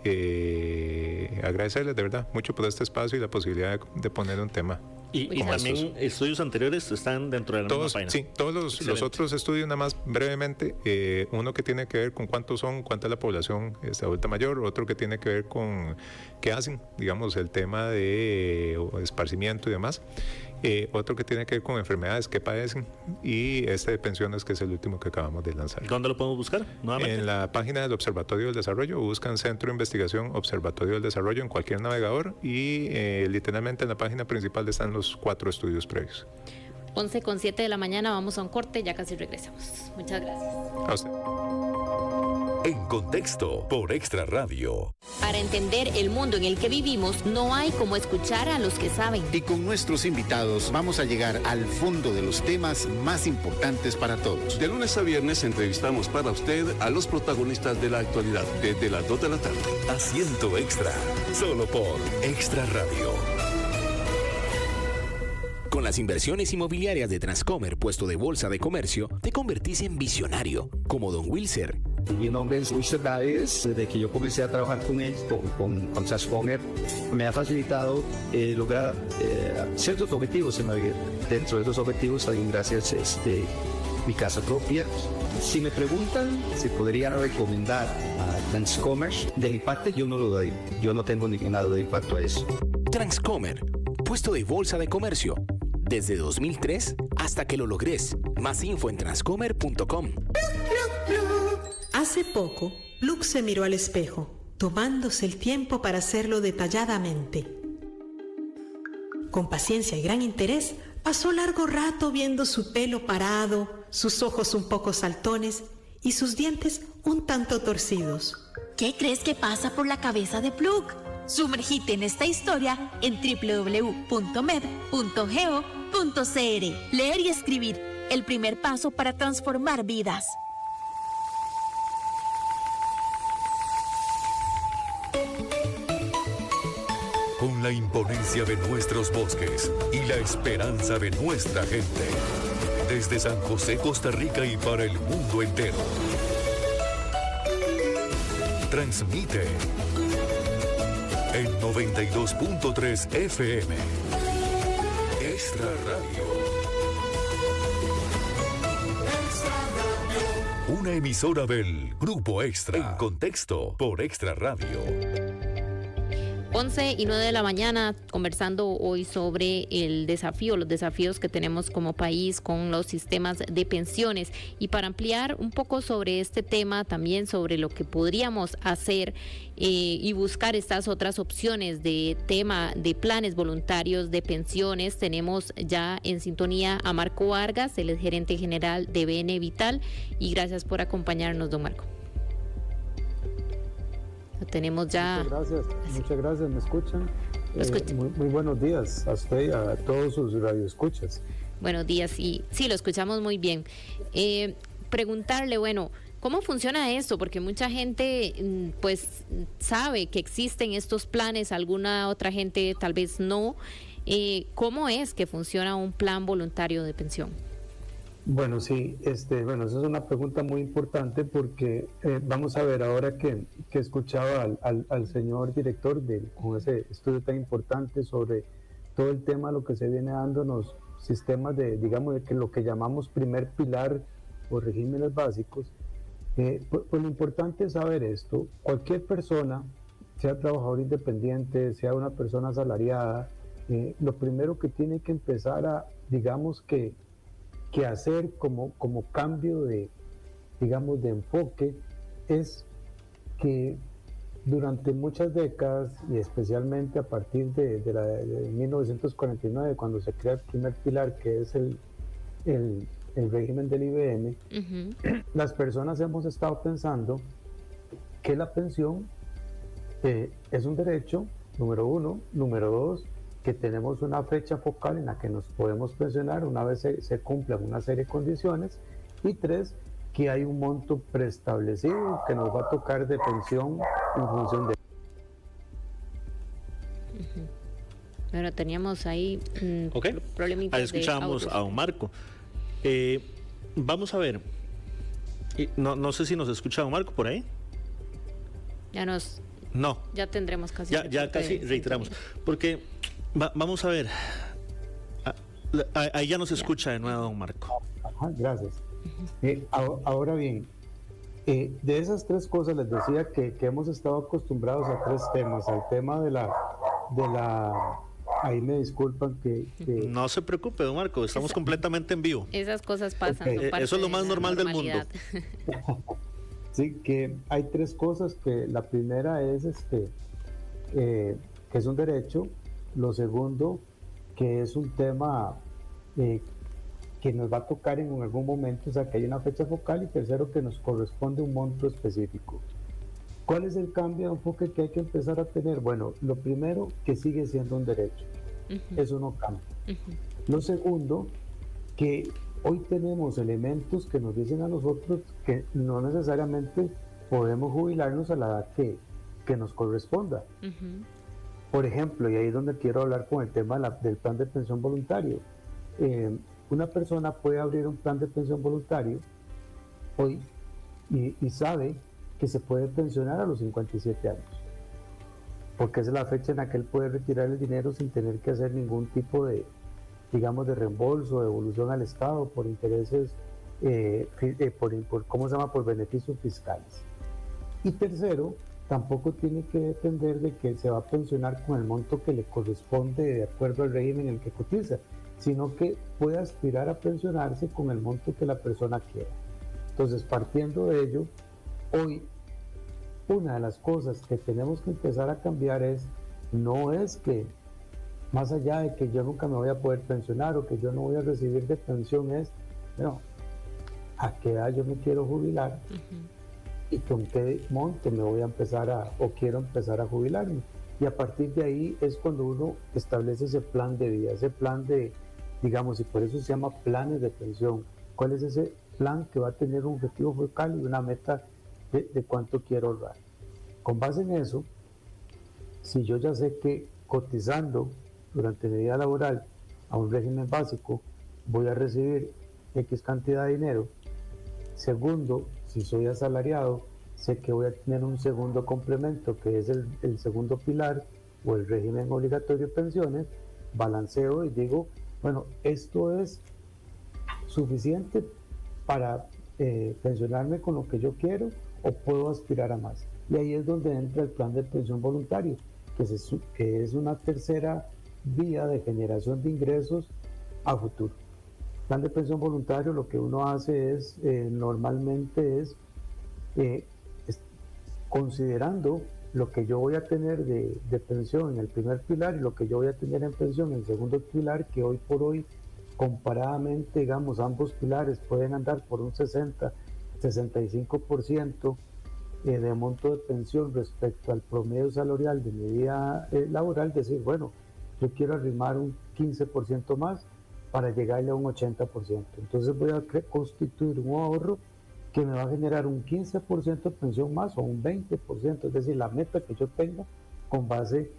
[SPEAKER 18] agradecerles de verdad mucho por este espacio y la posibilidad de poner un tema.
[SPEAKER 9] Y también estudios anteriores están dentro de la misma página.
[SPEAKER 18] Sí, todos los otros estudios, nada más brevemente, uno que tiene que ver con cuánta es la población adulta mayor, otro que tiene que ver con qué hacen, digamos, el tema de esparcimiento y demás, otro que tiene que ver con enfermedades que padecen, y este de pensiones, que es el último que acabamos de lanzar.
[SPEAKER 9] ¿Dónde lo podemos buscar nuevamente?
[SPEAKER 18] En la página del Observatorio del Desarrollo, buscan Centro de Investigación Observatorio del Desarrollo en cualquier navegador, y literalmente en la página principal están los 4 estudios previos.
[SPEAKER 2] 11:07 de la mañana, vamos a un corte, ya casi regresamos. Muchas gracias.
[SPEAKER 18] A usted.
[SPEAKER 1] En Contexto, por Extra Radio.
[SPEAKER 2] Para entender el mundo en el que vivimos, no hay como escuchar a los que saben.
[SPEAKER 20] Y con nuestros invitados vamos a llegar al fondo de los temas más importantes para todos.
[SPEAKER 10] De lunes a viernes entrevistamos para usted a los protagonistas de la actualidad, desde las 2 de la tarde.
[SPEAKER 1] Asiento Extra, solo por Extra Radio.
[SPEAKER 12] Con las inversiones inmobiliarias de Transcomer, puesto de bolsa de comercio, te convertís en visionario, como Don Wilser.
[SPEAKER 21] Mi nombre es Wilser Davis. Desde que yo comencé a trabajar con él, con Transcomer, me ha facilitado lograr ciertos objetivos en la vida. Dentro de esos objetivos, también gracias mi casa propia. Si me preguntan si podría recomendar a Transcomer, de mi parte yo no lo doy. Yo no tengo nada de impacto a eso.
[SPEAKER 12] Transcomer, puesto de bolsa de comercio, desde 2003 hasta que lo logres. Más info en transcomer.com.
[SPEAKER 16] Hace poco, Luke se miró al espejo, tomándose el tiempo para hacerlo detalladamente. Con paciencia y gran interés, pasó largo rato viendo su pelo parado, sus ojos un poco saltones y sus dientes un tanto torcidos.
[SPEAKER 15] ¿Qué crees que pasa por la cabeza de Plug? Sumergite en esta historia en www.med.go.cr. Leer y escribir, el primer paso para transformar vidas.
[SPEAKER 1] Con la imponencia de nuestros bosques y la esperanza de nuestra gente. Desde San José, Costa Rica, y para el mundo entero. Transmite en 92.3 FM. Extra Radio. Una emisora del Grupo Extra. En Contexto, por Extra Radio.
[SPEAKER 2] 11:09 de la mañana, conversando hoy sobre los desafíos que tenemos como país con los sistemas de pensiones. Y para ampliar un poco sobre este tema, también sobre lo que podríamos hacer y buscar estas otras opciones de tema de planes voluntarios de pensiones, tenemos ya en sintonía a Marco Vargas, el gerente general de BN Vital. Y gracias por acompañarnos, don Marco. Lo tenemos ya.
[SPEAKER 22] Muchas gracias, ¿me escuchan? Muy buenos días a usted y a todos sus radioescuchas.
[SPEAKER 2] Buenos días, y sí, lo escuchamos muy bien. Preguntarle, bueno, ¿cómo funciona esto? Porque mucha gente pues sabe que existen estos planes, alguna otra gente tal vez no. ¿Cómo es que funciona un plan voluntario de pensión?
[SPEAKER 22] Bueno, sí, esa es una pregunta muy importante porque vamos a ver ahora que escuchaba al señor director con ese estudio tan importante sobre todo el tema, lo que se viene dando en los sistemas de que lo que llamamos primer pilar o regímenes básicos. Pues lo importante es saber esto. Cualquier persona, sea trabajador independiente, sea una persona asalariada, lo primero que tiene que empezar a, que hacer como cambio de enfoque es que durante muchas décadas, y especialmente a partir de 1949, cuando se crea el primer pilar, que es el régimen del IBM, las personas hemos estado pensando que la pensión es un derecho, número uno. Número dos, que tenemos una fecha focal en la que nos podemos pensionar una vez se cumplan una serie de condiciones, y 3, que hay un monto preestablecido que nos va a tocar de pensión en función de...
[SPEAKER 2] Bueno, teníamos ahí problemitas.
[SPEAKER 9] Ahí escuchábamos a don Marco. Vamos a ver. No sé si nos escucha don Marco por ahí. Ya tendremos casi. Ya casi reiteramos. Porque vamos a ver. Ahí ya nos escucha de nuevo don Marco.
[SPEAKER 22] Ajá, gracias. Ahora bien, de esas 3 cosas les decía que hemos estado acostumbrados a 3 temas. Al tema de la ahí me disculpan que...
[SPEAKER 9] No se preocupe, don Marco, estamos completamente en vivo.
[SPEAKER 2] Esas cosas pasan.
[SPEAKER 9] Eso es lo más normal del mundo.
[SPEAKER 22] Sí, que hay 3 cosas, que la primera es que es un derecho, lo segundo, que es un tema que nos va a tocar en algún momento, o sea, que hay una fecha focal, y tercero, que nos corresponde un monto específico. ¿Cuál es el cambio de enfoque que hay que empezar a tener? Bueno, lo primero, que sigue siendo un derecho. Eso no cambia. Lo segundo, que hoy tenemos elementos que nos dicen a nosotros que no necesariamente podemos jubilarnos a la edad que nos corresponda. Por ejemplo, y ahí es donde quiero hablar con el tema del plan de pensión voluntario. Una persona puede abrir un plan de pensión voluntario hoy y sabe que se puede pensionar a los 57 años, porque es la fecha en la que él puede retirar el dinero sin tener que hacer ningún tipo de, digamos, de reembolso, de devolución al Estado por intereses, por beneficios fiscales. Y tercero, tampoco tiene que depender de que se va a pensionar con el monto que le corresponde de acuerdo al régimen en el que cotiza, sino que puede aspirar a pensionarse con el monto que la persona quiera. Entonces, partiendo de ello, hoy una de las cosas que tenemos que empezar a cambiar no es que, más allá de que yo nunca me voy a poder pensionar o que yo no voy a recibir de pensión, a qué edad yo me quiero jubilar y con qué monto me voy a quiero empezar a jubilarme. Y a partir de ahí es cuando uno establece ese plan de vida, ese plan de, digamos, y por eso se llama planes de pensión. ¿Cuál es ese plan que va a tener un objetivo focal y una meta de cuánto quiero ahorrar? Con base en eso, si yo ya sé que cotizando durante mi vida laboral a un régimen básico voy a recibir X cantidad de dinero, segundo, si soy asalariado, sé que voy a tener un segundo complemento que es el segundo pilar o el régimen obligatorio de pensiones, balanceo y digo, bueno, esto es suficiente para pensionarme con lo que yo quiero o puedo aspirar a más. Y ahí es donde entra el plan de pensión voluntario, que es una tercera vía de generación de ingresos a futuro. Plan de pensión voluntario, lo que uno hace es, normalmente es considerando lo que yo voy a tener de pensión en el primer pilar y lo que yo voy a tener en pensión en el segundo pilar, que hoy por hoy, comparadamente, digamos, ambos pilares pueden andar por un 60-65% de monto de pensión respecto al promedio salarial de mi vida laboral, decir, bueno, yo quiero arrimar un 15% más para llegarle a un 80%. Entonces voy a constituir un ahorro que me va a generar un 15% de pensión más o un 20%, es decir, la meta que yo tenga con base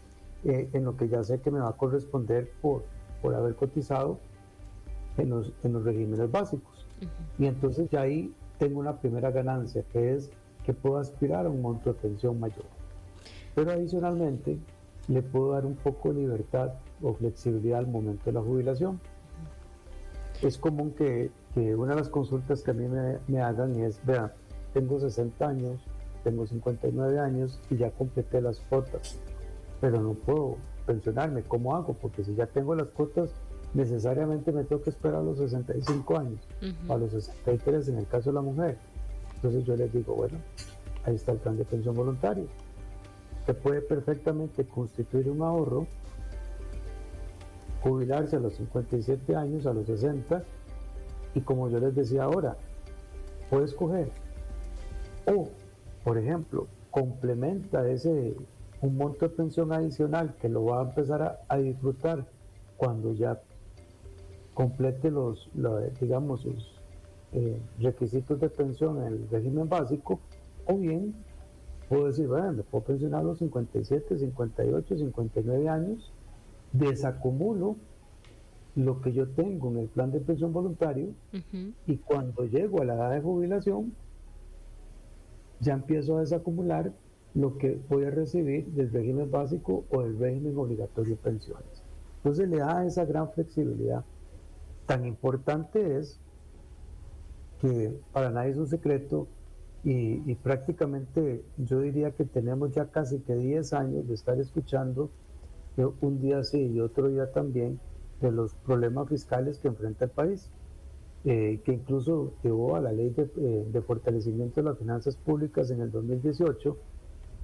[SPEAKER 22] en lo que ya sé que me va a corresponder por haber cotizado en los regímenes básicos. Y entonces ya ahí tengo una primera ganancia, que es que puedo aspirar a un monto de pensión mayor. Pero adicionalmente le puedo dar un poco de libertad o flexibilidad al momento de la jubilación. Es común que una de las consultas que a mí me hagan es, vean, tengo 60 años, tengo 59 años y ya completé las cuotas, pero no puedo pensionarme, ¿cómo hago? Porque si ya tengo las cuotas, necesariamente me tengo que esperar a los 65 años, a los 63 en el caso de la mujer. Entonces yo les digo, bueno, ahí está el plan de pensión voluntario. Se puede perfectamente constituir un ahorro, jubilarse a los 57 años, a los 60, y como yo les decía ahora, puede escoger. O, por ejemplo, complementa ese un monto de pensión adicional que lo va a empezar a disfrutar cuando ya complete sus requisitos de pensión en el régimen básico, o bien puedo decir, bueno, me puedo pensionar a los 57, 58, 59 años, desacumulo lo que yo tengo en el plan de pensión voluntario, y cuando llego a la edad de jubilación ya empiezo a desacumular lo que voy a recibir del régimen básico o del régimen obligatorio de pensiones. Entonces le da esa gran flexibilidad. Tan importante es que para nadie es un secreto, y prácticamente yo diría que tenemos ya casi que 10 años de estar escuchando un día sí y otro día también de los problemas fiscales que enfrenta el país, que incluso llevó a la ley de fortalecimiento de las finanzas públicas en el 2018.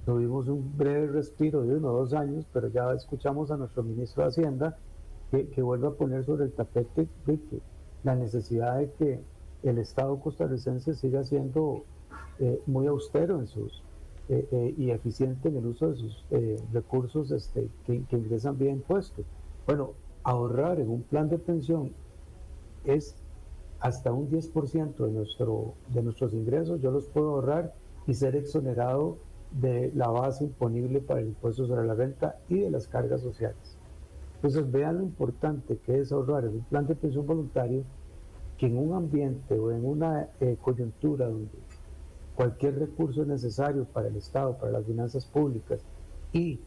[SPEAKER 22] Tuvimos un breve respiro de 1 o 2 años, pero ya escuchamos a nuestro ministro de Hacienda que vuelve a poner sobre el tapete la necesidad de que el Estado costarricense siga siendo muy austero en y eficiente en el uso de sus recursos que ingresan vía impuestos. Bueno, ahorrar en un plan de pensión es hasta un 10% de nuestros ingresos. Yo los puedo ahorrar y ser exonerado de la base imponible para el impuesto sobre la renta y de las cargas sociales. Entonces vean lo importante que es ahorrar en un plan de pensión voluntario, que en un ambiente o en una coyuntura donde cualquier recurso es necesario para el Estado, para las finanzas públicas, y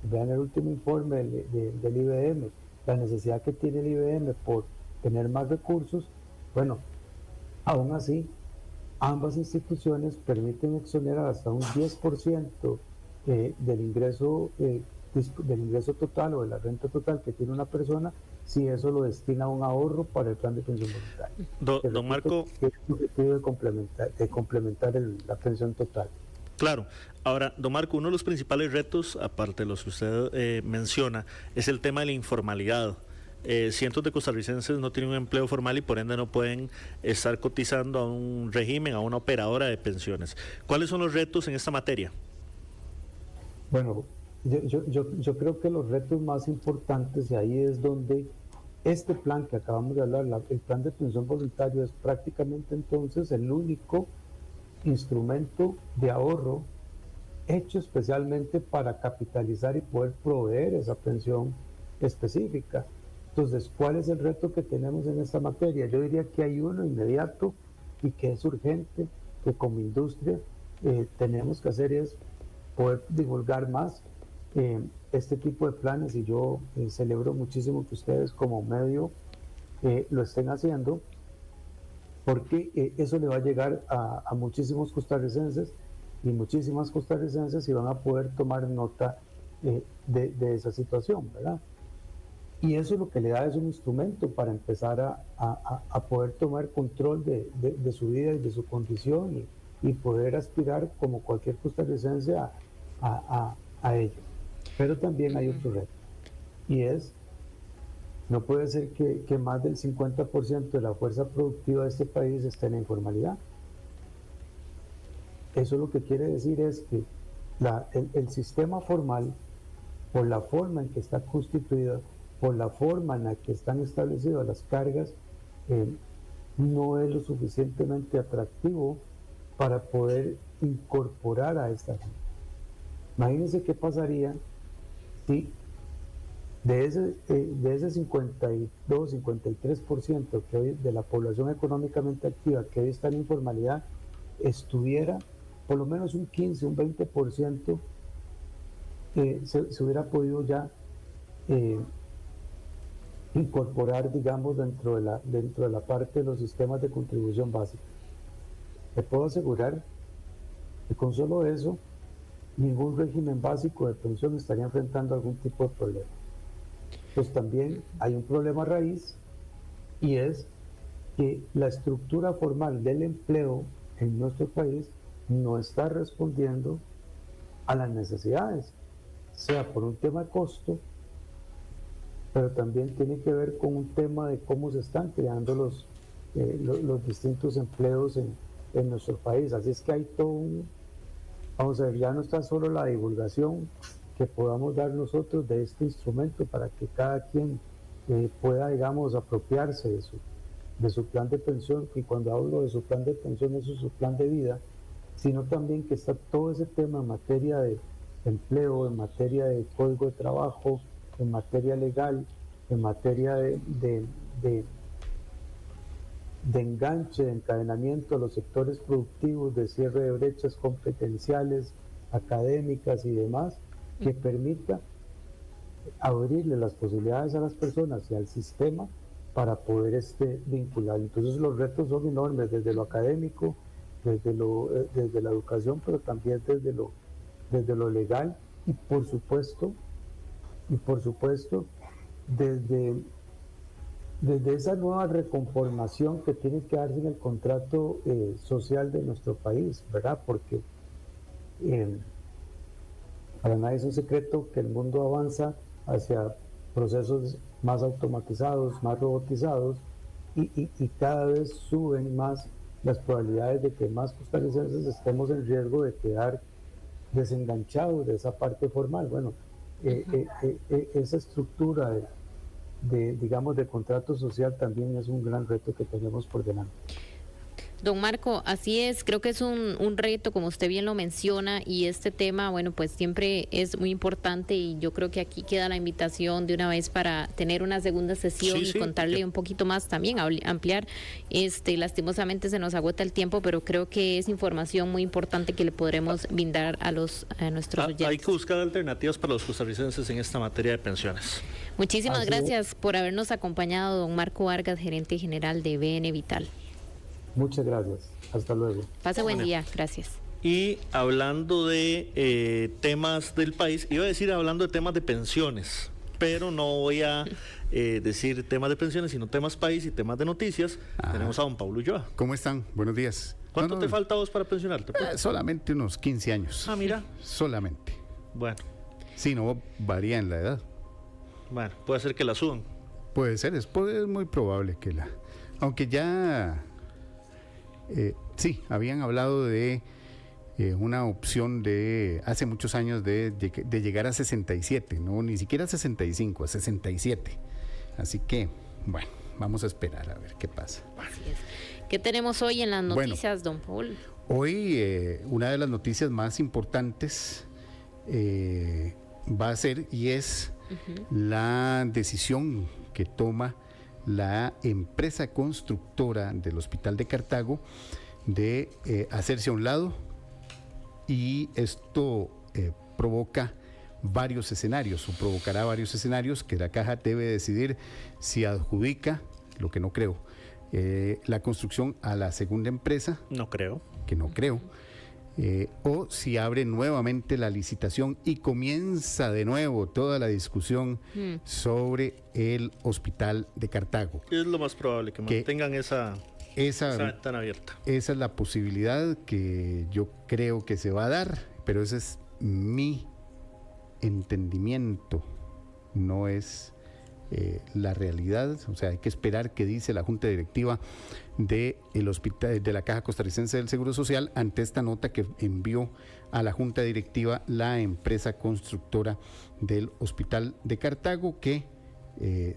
[SPEAKER 22] vean el último informe del IBM, la necesidad que tiene el IBM por tener más recursos. Bueno, aún así, ambas instituciones permiten exonerar hasta un 10% del ingreso total o de la renta total que tiene una persona, si eso lo destina a un ahorro para el plan de pensión voluntaria.
[SPEAKER 9] Don Marco,
[SPEAKER 22] que es el objetivo de complementar la pensión total.
[SPEAKER 9] Claro. Ahora, don Marco, uno de los principales retos, aparte de los que usted menciona, es el tema de la informalidad. Cientos de costarricenses no tienen un empleo formal y por ende no pueden estar cotizando a un régimen, a una operadora de pensiones. ¿Cuáles son los retos en esta materia?
[SPEAKER 22] Bueno, yo creo que los retos más importantes, y ahí es donde este plan que acabamos de hablar, el plan de pensión voluntario, es prácticamente entonces el único instrumento de ahorro hecho especialmente para capitalizar y poder proveer esa pensión específica. Entonces, ¿cuál es el reto que tenemos en esta materia? Yo diría que hay uno inmediato y que es urgente, que como industria tenemos que hacer, es poder divulgar más este tipo de planes, y yo celebro muchísimo que ustedes como medio lo estén haciendo, porque eso le va a llegar a muchísimos costarricenses y muchísimas costarricenses, y van a poder tomar nota de esa situación, ¿verdad? Y eso lo que le da es un instrumento para empezar a poder tomar control de su vida y de su condición, y poder aspirar como cualquier costarricense a ello. Pero también hay otro reto, y es, no puede ser que más del 50% de la fuerza productiva de este país esté en la informalidad. Eso lo que quiere decir es que el sistema formal, por la forma en que está constituido, por la forma en la que están establecidas las cargas, no es lo suficientemente atractivo para poder incorporar a esta gente. Imagínense qué pasaría si de ese 52, 53% que hoy, de la población económicamente activa que hoy está en informalidad, estuviera por lo menos un 15, un 20%, se hubiera podido ya incorporar, digamos, dentro de la parte de los sistemas de contribución básica. Le puedo asegurar que con solo eso, ningún régimen básico de pensión estaría enfrentando algún tipo de problema. Pues también hay un problema raíz, y es que la estructura formal del empleo en nuestro país no está respondiendo a las necesidades, sea por un tema de costo, pero también tiene que ver con un tema de cómo se están creando los distintos empleos en nuestro país. Así es que hay todo vamos a ver, ya no está solo la divulgación, que podamos dar nosotros de este instrumento para que cada quien pueda, digamos, apropiarse de su plan de pensión. Y cuando hablo de su plan de pensión, eso es su plan de vida, sino también que está todo ese tema en materia de empleo, en materia de código de trabajo, en materia legal, en materia de enganche, de encadenamiento a los sectores productivos, de cierre de brechas competenciales, académicas y demás, que permita abrirle las posibilidades a las personas y al sistema para poder vincular. Entonces los retos son enormes, desde lo académico, desde la educación, pero también desde lo legal y por supuesto desde esa nueva reconformación que tiene que darse en el contrato social de nuestro país, ¿verdad? Porque para nadie es un secreto que el mundo avanza hacia procesos más automatizados, más robotizados, y cada vez suben más las probabilidades de que más costarricenses estemos en riesgo de quedar desenganchados de esa parte formal. Bueno, esa estructura digamos, de contrato social también es un gran reto que tenemos por delante.
[SPEAKER 2] Don Marco, así es, creo que es un reto, como usted bien lo menciona, y este tema, bueno, pues siempre es muy importante, y yo creo que aquí queda la invitación de una vez para tener una segunda sesión y contarle un poquito más también, ampliar. Lastimosamente se nos agota el tiempo, pero creo que es información muy importante que le podremos brindar a nuestros oyentes.
[SPEAKER 9] Hay que buscar alternativas para los costarricenses en esta materia de pensiones.
[SPEAKER 2] Muchísimas gracias por habernos acompañado, don Marco Vargas, gerente general de BN Vital.
[SPEAKER 22] Muchas gracias. Hasta luego.
[SPEAKER 2] Pase buen día. Gracias.
[SPEAKER 9] Y hablando de temas del país, iba a decir hablando de temas de pensiones, pero no voy a decir temas de pensiones, sino temas país y temas de noticias. Tenemos a don Paulo Ulloa.
[SPEAKER 20] ¿Cómo están? Buenos días.
[SPEAKER 9] ¿Cuánto te falta a vos para pensionarte?
[SPEAKER 20] Solamente unos 15 años.
[SPEAKER 9] Ah, mira.
[SPEAKER 20] Solamente.
[SPEAKER 9] Bueno.
[SPEAKER 20] Sí, no varía en la edad.
[SPEAKER 9] Bueno, puede ser que la suban.
[SPEAKER 20] Puede ser, es muy probable que aunque ya... sí, habían hablado de una opción de hace muchos años de llegar a 67, no, ni siquiera a 65, a 67. Así que, bueno, vamos a esperar a ver qué pasa.
[SPEAKER 2] Así es. ¿Qué tenemos hoy en las noticias, don Paul?
[SPEAKER 20] Hoy una de las noticias más importantes va a ser y es la decisión que toma la empresa constructora del Hospital de Cartago de hacerse a un lado, y esto provocará varios escenarios que la caja debe decidir si adjudica, lo que no creo, la construcción a la segunda empresa.
[SPEAKER 9] No creo.
[SPEAKER 20] O si abre nuevamente la licitación y comienza de nuevo toda la discusión sobre el Hospital de Cartago.
[SPEAKER 9] Es lo más probable, que mantengan esa ventana abierta.
[SPEAKER 20] Esa es la posibilidad que yo creo que se va a dar, pero ese es mi entendimiento, no es la realidad. O sea, hay que esperar qué dice la Junta Directiva del Hospital, de la Caja Costarricense del Seguro Social, ante esta nota que envió a la Junta Directiva la empresa constructora del Hospital de Cartago, que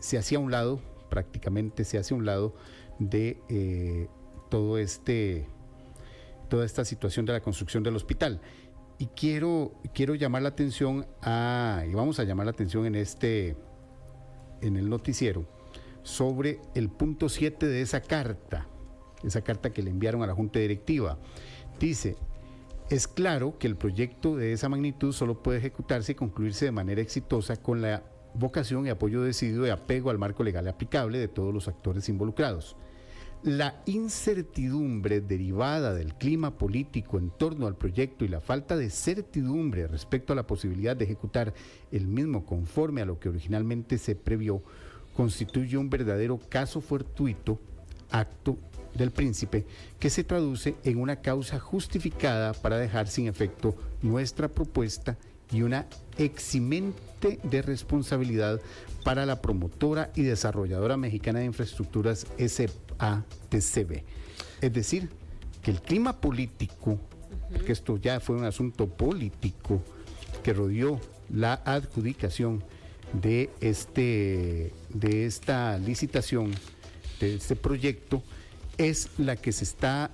[SPEAKER 20] se hacía a un lado, prácticamente se hace a un lado de toda esta situación de la construcción del hospital. Y quiero llamar la atención y vamos a llamar la atención en el noticiero sobre el punto 7 de esa carta que le enviaron a la Junta Directiva. Dice: es claro que el proyecto de esa magnitud solo puede ejecutarse y concluirse de manera exitosa con la vocación y apoyo decidido y apego al marco legal aplicable de todos los actores involucrados. La incertidumbre derivada del clima político en torno al proyecto y la falta de certidumbre respecto a la posibilidad de ejecutar el mismo conforme a lo que originalmente se previó constituye un verdadero caso fortuito, acto del príncipe, que se traduce en una causa justificada para dejar sin efecto nuestra propuesta y una eximente de responsabilidad para la promotora y desarrolladora mexicana de infraestructuras SATCB. Es decir, que el clima político, porque esto ya fue un asunto político que rodeó la adjudicación de esta licitación, de este proyecto, es la que está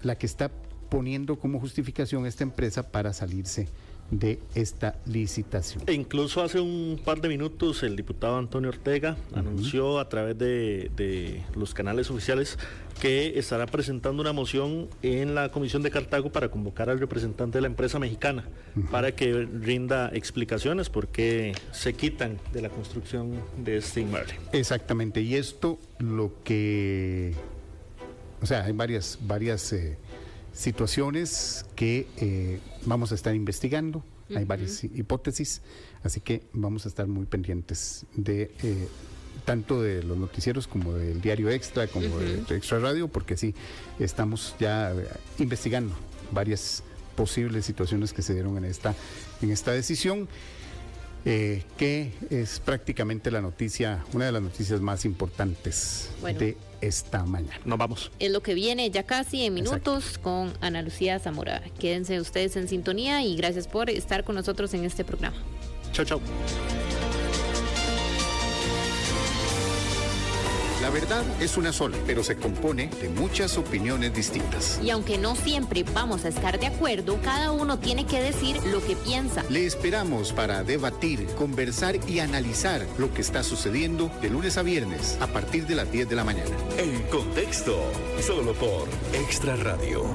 [SPEAKER 20] poniendo como justificación esta empresa para salirse de esta licitación.
[SPEAKER 9] E incluso hace un par de minutos el diputado Antonio Ortega anunció a través de los canales oficiales que estará presentando una moción en la Comisión de Cartago para convocar al representante de la empresa mexicana para que rinda explicaciones por qué se quitan de la construcción de este inmueble.
[SPEAKER 20] Exactamente, y esto hay varias situaciones que vamos a estar investigando, hay varias hipótesis, así que vamos a estar muy pendientes de tanto de los noticieros como del Diario Extra, como de Extra Radio, porque sí, estamos ya investigando varias posibles situaciones que se dieron en esta decisión, que es prácticamente una de las noticias más importantes de esta mañana.
[SPEAKER 9] Nos vamos.
[SPEAKER 2] Es lo que viene ya casi en minutos con Ana Lucía Zamora. Quédense ustedes en sintonía y gracias por estar con nosotros en este programa.
[SPEAKER 9] Chao, chao.
[SPEAKER 12] La verdad es una sola, pero se compone de muchas opiniones distintas.
[SPEAKER 2] Y aunque no siempre vamos a estar de acuerdo, cada uno tiene que decir lo que piensa.
[SPEAKER 12] Le esperamos para debatir, conversar y analizar lo que está sucediendo de lunes a viernes a partir de las 10 de la mañana.
[SPEAKER 1] En Contexto, solo por Extra Radio.